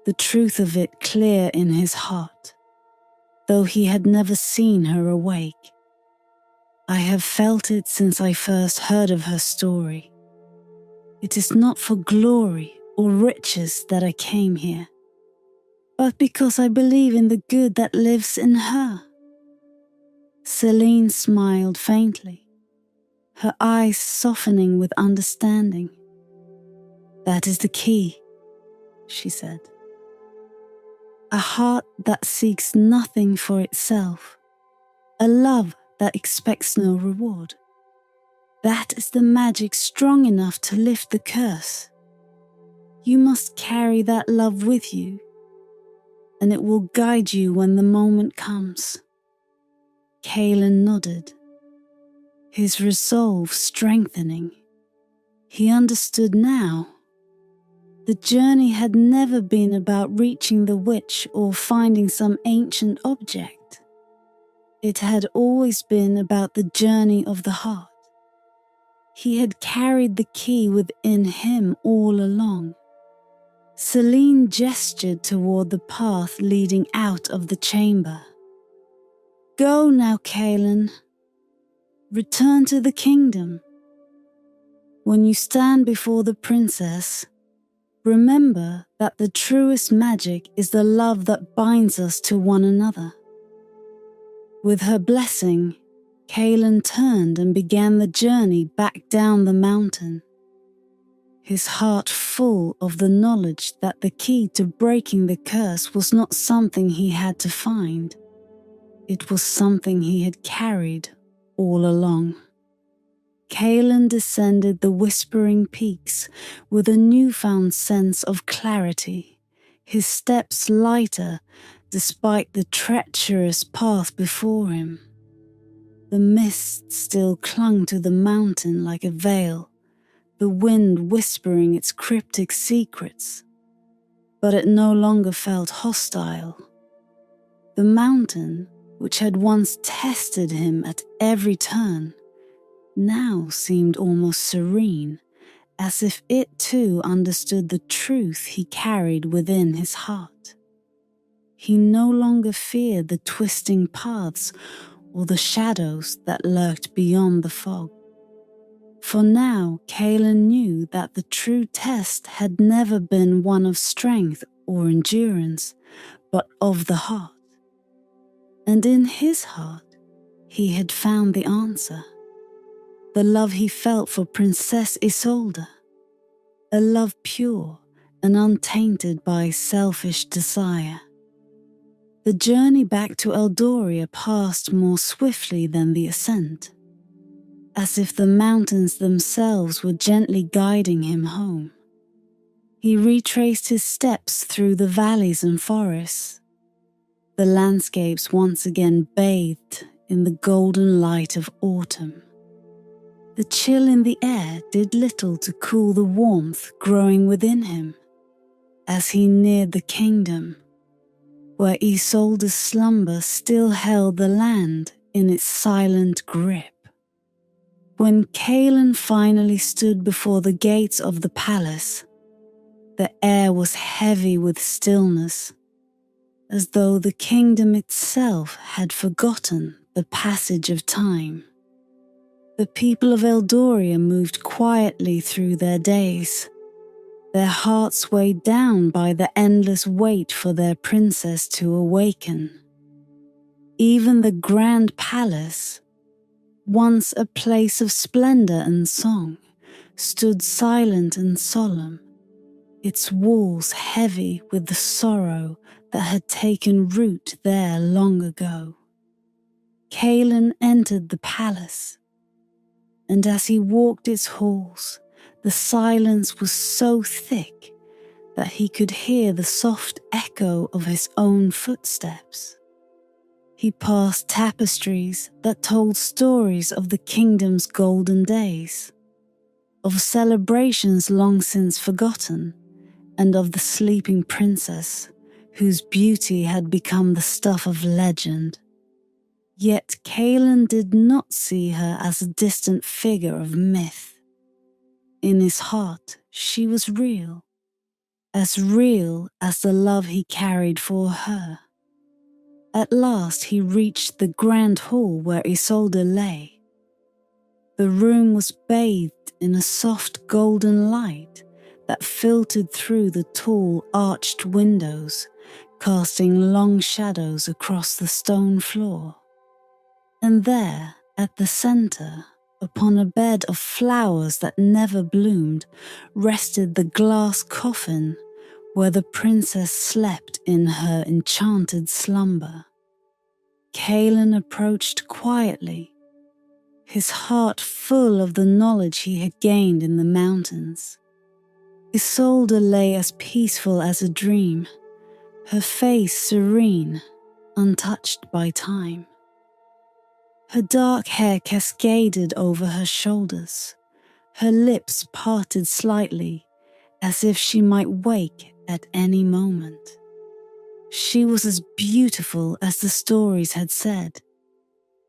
the truth of it clear in his heart, though he had never seen her awake. "I have felt it since I first heard of her story. It is not for glory or riches that I came here, but because I believe in the good that lives in her." Selene smiled faintly, her eyes softening with understanding. "That is the key," she said. "A heart that seeks nothing for itself, a love that expects no reward. That is the magic strong enough to lift the curse. You must carry that love with you, and it will guide you when the moment comes." Kaelin nodded, his resolve strengthening. He understood now. The journey had never been about reaching the witch or finding some ancient object. It had always been about the journey of the heart. He had carried the key within him all along. Selene gestured toward the path leading out of the chamber. "Go now, Kaelin. Return to the kingdom. When you stand before the princess, remember that the truest magic is the love that binds us to one another." With her blessing, Kaelin turned and began the journey back down the mountain, his heart full of the knowledge that the key to breaking the curse was not something he had to find. It was something he had carried all along. Kaelin descended the whispering peaks with a newfound sense of clarity, his steps lighter despite the treacherous path before him. The mist still clung to the mountain like a veil, the wind whispering its cryptic secrets, but it no longer felt hostile. The mountain, which had once tested him at every turn, now seemed almost serene, as if it too understood the truth he carried within his heart. He no longer feared the twisting paths or the shadows that lurked beyond the fog. For now Kaelin knew that the true test had never been one of strength or endurance, but of the heart. And in his heart, he had found the answer. The love he felt for Princess Isolde, a love pure and untainted by selfish desire. The journey back to Eldoria passed more swiftly than the ascent, as if the mountains themselves were gently guiding him home. He retraced his steps through the valleys and forests, the landscapes once again bathed in the golden light of autumn. The chill in the air did little to cool the warmth growing within him as he neared the kingdom, where Isolde's slumber still held the land in its silent grip. When Kaelin finally stood before the gates of the palace, the air was heavy with stillness, as though the kingdom itself had forgotten the passage of time. The people of Eldoria moved quietly through their days, their hearts weighed down by the endless wait for their princess to awaken. Even the grand palace, once a place of splendor and song, stood silent and solemn, its walls heavy with the sorrow that had taken root there long ago. Kaelin entered the palace, and as he walked its halls, the silence was so thick that he could hear the soft echo of his own footsteps. He passed tapestries that told stories of the kingdom's golden days, of celebrations long since forgotten, and of the sleeping princess whose beauty had become the stuff of legend. Yet Kaelin did not see her as a distant figure of myth. In his heart, she was real as the love he carried for her. At last he reached the grand hall where Isolde lay. The room was bathed in a soft golden light that filtered through the tall arched windows, casting long shadows across the stone floor. And there, at the center, upon a bed of flowers that never bloomed, rested the glass coffin where the princess slept in her enchanted slumber. Kaelin approached quietly, his heart full of the knowledge he had gained in the mountains. Isolde lay as peaceful as a dream, her face serene, untouched by time. Her dark hair cascaded over her shoulders, her lips parted slightly, as if she might wake at any moment. She was as beautiful as the stories had said,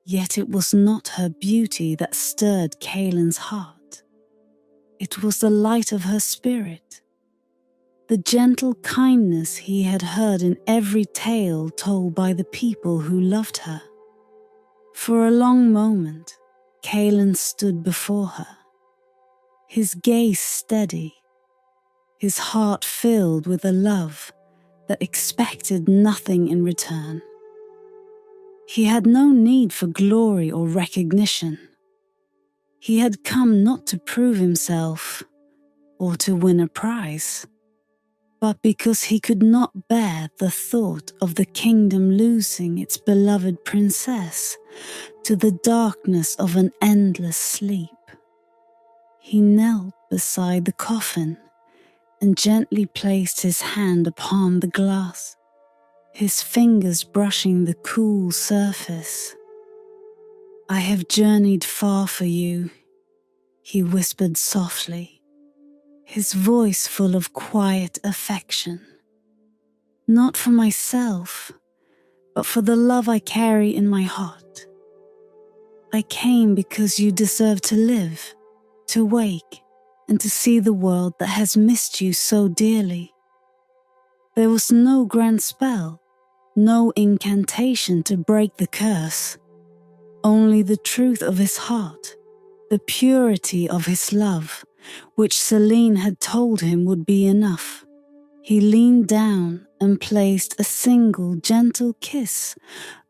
yet it was not her beauty that stirred Kaelin's heart. It was the light of her spirit, the gentle kindness he had heard in every tale told by the people who loved her. For a long moment, Kaelin stood before her, his gaze steady, his heart filled with a love that expected nothing in return. He had no need for glory or recognition. He had come not to prove himself or to win a prize, but because he could not bear the thought of the kingdom losing its beloved princess to the darkness of an endless sleep. He knelt beside the coffin and gently placed his hand upon the glass, his fingers brushing the cool surface. "I have journeyed far for you," he whispered softly, his voice full of quiet affection. "Not for myself, but for the love I carry in my heart. I came because you deserve to live, to wake, and to see the world that has missed you so dearly." There was no grand spell, no incantation to break the curse, only the truth of his heart, the purity of his love, which Celine had told him would be enough. He leaned down and placed a single gentle kiss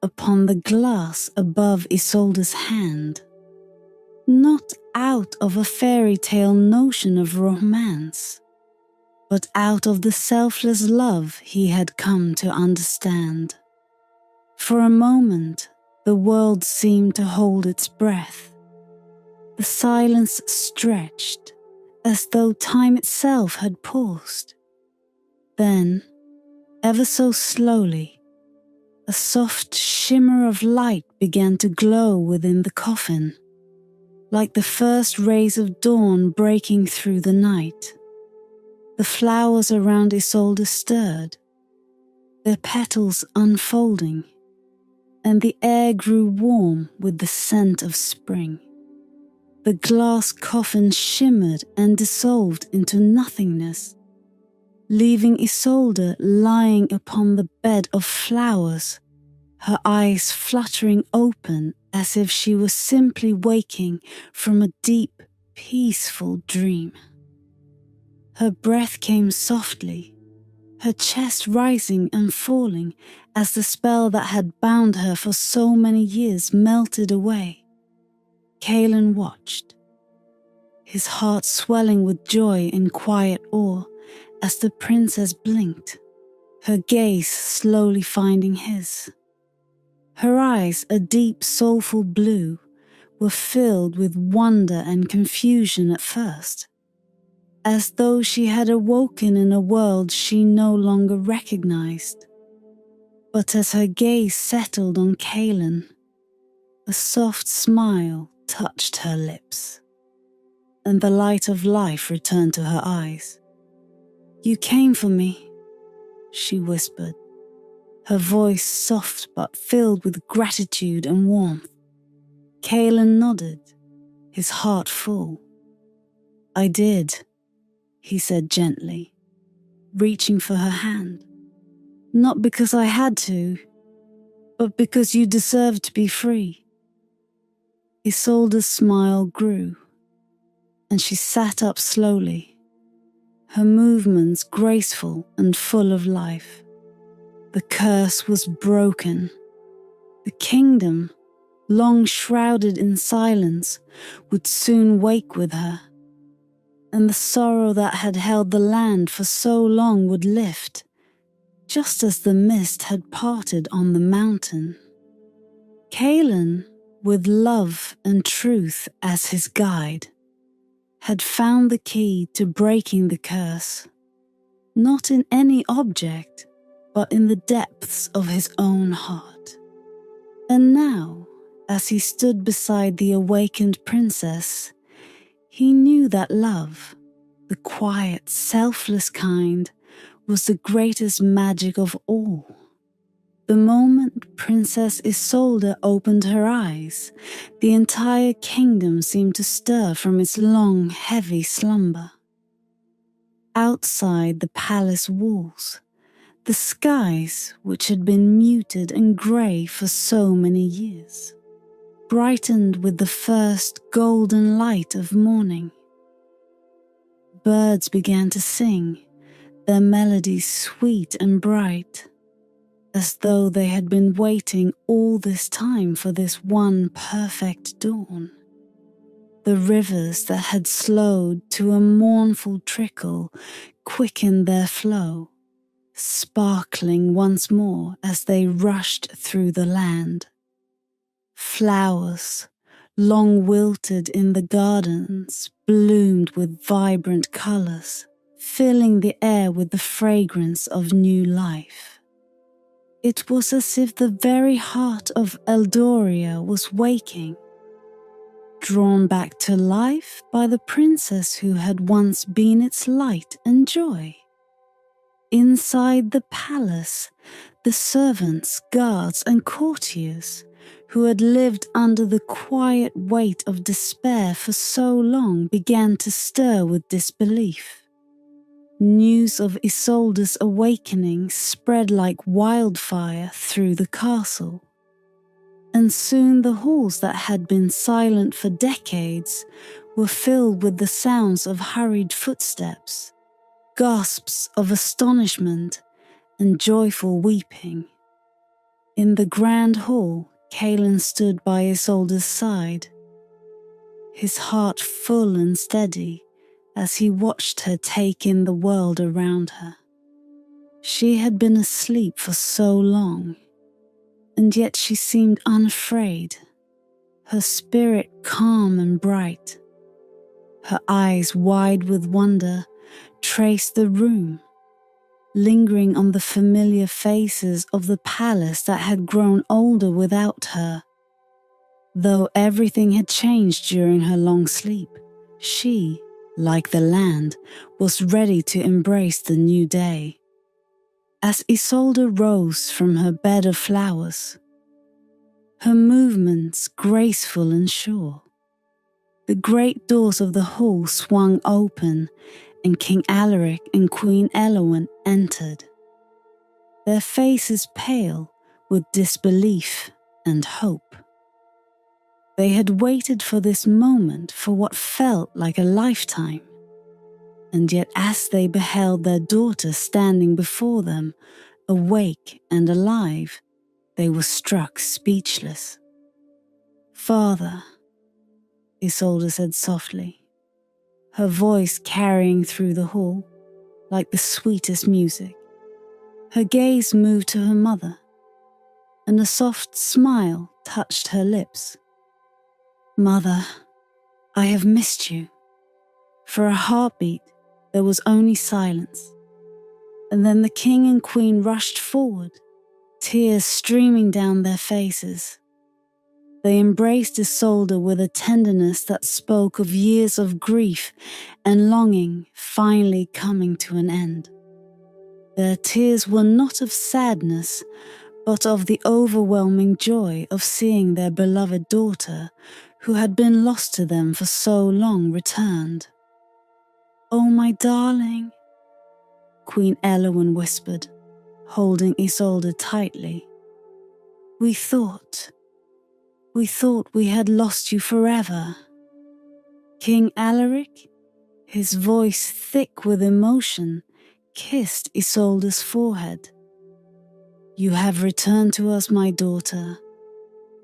upon the glass above Isolde's hand. Not out of a fairy tale notion of romance, but out of the selfless love he had come to understand. For a moment, the world seemed to hold its breath. The silence stretched, as though time itself had paused. Then, ever so slowly, a soft shimmer of light began to glow within the coffin, like the first rays of dawn breaking through the night. The flowers around Isolde stirred, their petals unfolding, and the air grew warm with the scent of spring. The glass coffin shimmered and dissolved into nothingness, leaving Isolde lying upon the bed of flowers, her eyes fluttering open as if she was simply waking from a deep, peaceful dream. Her breath came softly, her chest rising and falling as the spell that had bound her for so many years melted away. Kaelin watched, his heart swelling with joy and quiet awe as the princess blinked, her gaze slowly finding his. Her eyes, a deep, soulful blue, were filled with wonder and confusion at first, as though she had awoken in a world she no longer recognized. But as her gaze settled on Kaelin, a soft smile touched her lips, and the light of life returned to her eyes. "You came for me," she whispered, her voice soft but filled with gratitude and warmth. Kaelin nodded, his heart full. "I did," he said gently, reaching for her hand. "Not because I had to, but because you deserve to be free." Isolde's smile grew, and she sat up slowly, her movements graceful and full of life. The curse was broken. The kingdom, long shrouded in silence, would soon wake with her, and the sorrow that had held the land for so long would lift, just as the mist had parted on the mountain. Kaelin, with love and truth as his guide, had found the key to breaking the curse, not in any object, but in the depths of his own heart. And now, as he stood beside the awakened princess, he knew that love, the quiet, selfless kind, was the greatest magic of all. The moment Princess Isolde opened her eyes, the entire kingdom seemed to stir from its long, heavy slumber. Outside the palace walls, the skies, which had been muted and grey for so many years, brightened with the first golden light of morning. Birds began to sing, their melodies sweet and bright, as though they had been waiting all this time for this one perfect dawn. The rivers that had slowed to a mournful trickle quickened their flow, sparkling once more as they rushed through the land. Flowers, long wilted in the gardens, bloomed with vibrant colours, filling the air with the fragrance of new life. It was as if the very heart of Eldoria was waking, drawn back to life by the princess who had once been its light and joy. Inside the palace, the servants, guards, and courtiers, who had lived under the quiet weight of despair for so long, began to stir with disbelief. News of Isolde's awakening spread like wildfire through the castle, and soon the halls that had been silent for decades were filled with the sounds of hurried footsteps, gasps of astonishment, and joyful weeping. In the grand hall, Kaelin stood by Isolde's side, his heart full and steady as he watched her take in the world around her. She had been asleep for so long, and yet she seemed unafraid, her spirit calm and bright. Her eyes, wide with wonder, traced the room, lingering on the familiar faces of the palace that had grown older without her. Though everything had changed during her long sleep, she, like the land, was ready to embrace the new day. As Isolde rose from her bed of flowers, her movements graceful and sure, the great doors of the hall swung open and King Alaric and Queen Elowen entered, their faces pale with disbelief and hope. They had waited for this moment for what felt like a lifetime, and yet as they beheld their daughter standing before them, awake and alive, they were struck speechless. "Father," Isolde said softly, her voice carrying through the hall like the sweetest music. Her gaze moved to her mother, and a soft smile touched her lips. "Mother, I have missed you." For a heartbeat, there was only silence, and then the king and queen rushed forward, tears streaming down their faces. They embraced Isolde with a tenderness that spoke of years of grief and longing finally coming to an end. Their tears were not of sadness, but of the overwhelming joy of seeing their beloved daughter, who had been lost to them for so long, returned. "Oh, my darling," Queen Elowen whispered, holding Isolde tightly. We thought we had lost you forever." King Alaric, his voice thick with emotion, kissed Isolde's forehead. "You have returned to us, my daughter.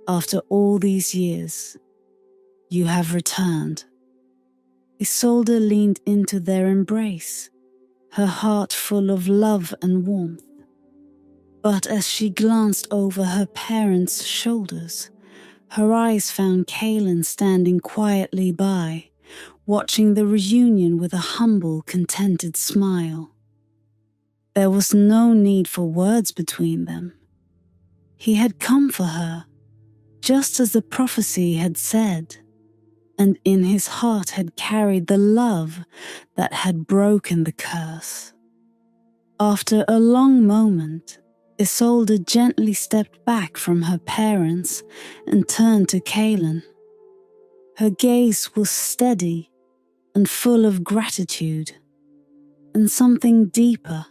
After all these years, you have returned." Isolde leaned into their embrace, her heart full of love and warmth. But as she glanced over her parents' shoulders, her eyes found Kaelin standing quietly by, watching the reunion with a humble, contented smile. There was no need for words between them. He had come for her, just as the prophecy had said, and in his heart had carried the love that had broken the curse. After a long moment, Isolde gently stepped back from her parents and turned to Kaelin. Her gaze was steady and full of gratitude, and something deeper,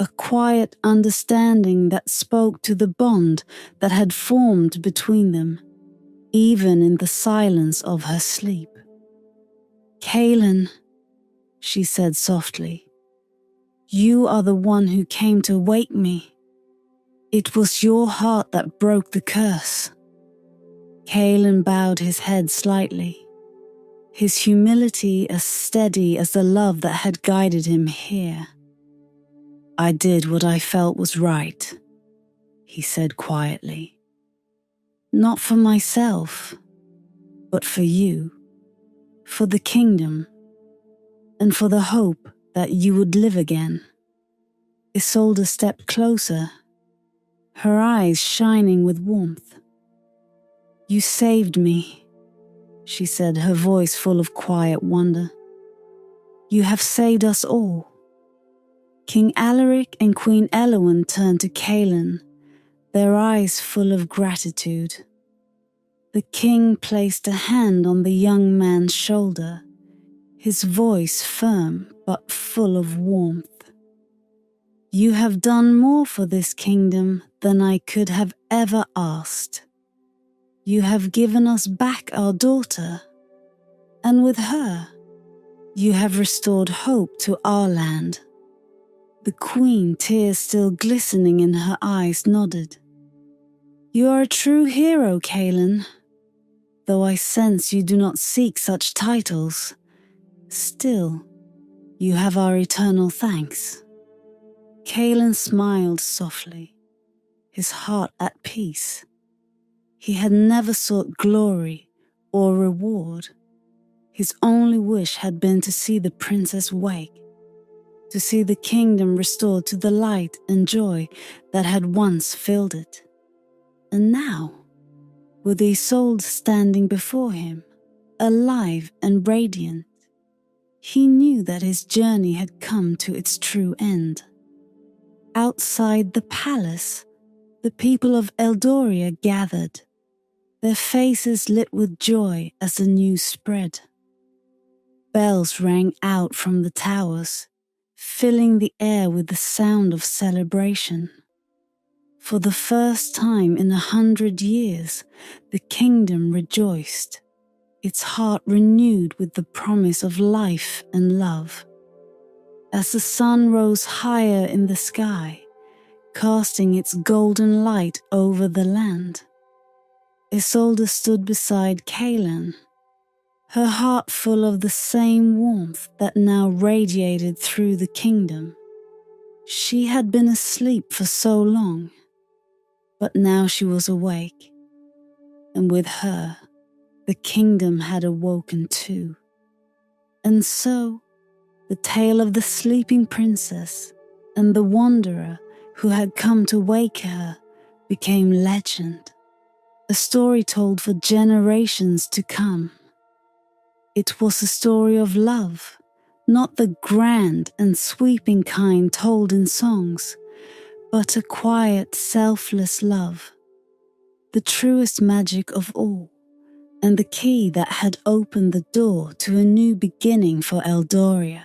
a quiet understanding that spoke to the bond that had formed between them, even in the silence of her sleep. "Kaelin," she said softly, "you are the one who came to wake me. It was your heart that broke the curse." Kaelin bowed his head slightly, his humility as steady as the love that had guided him here. "I did what I felt was right," he said quietly. "Not for myself, but for you, for the kingdom, and for the hope that you would live again." Isolde stepped closer, her eyes shining with warmth. "You saved me," she said, her voice full of quiet wonder. "You have saved us all." King Alaric and Queen Elowen turned to Kaelin, their eyes full of gratitude. The king placed a hand on the young man's shoulder, his voice firm but full of warmth. "You have done more for this kingdom than I could have ever asked. You have given us back our daughter, and with her, you have restored hope to our land." The queen, tears still glistening in her eyes, nodded. "You are a true hero, Kaelin. Though I sense you do not seek such titles, still, you have our eternal thanks." Kaelin smiled softly, his heart at peace. He had never sought glory or reward. His only wish had been to see the princess wake, to see the kingdom restored to the light and joy that had once filled it. And now, with Isolde standing before him, alive and radiant, he knew that his journey had come to its true end. Outside the palace, the people of Eldoria gathered, their faces lit with joy as the news spread. Bells rang out from the towers, filling the air with the sound of celebration. For the first time in 100 years, the kingdom rejoiced, its heart renewed with the promise of life and love. As the sun rose higher in the sky, casting its golden light over the land, Isolda stood beside Kaelan, her heart full of the same warmth that now radiated through the kingdom. She had been asleep for so long, but now she was awake, and with her, the kingdom had awoken too. And so, the tale of the sleeping princess and the wanderer who had come to wake her became legend, a story told for generations to come. It was a story of love, not the grand and sweeping kind told in songs, but a quiet, selfless love, the truest magic of all, and the key that had opened the door to a new beginning for Eldoria.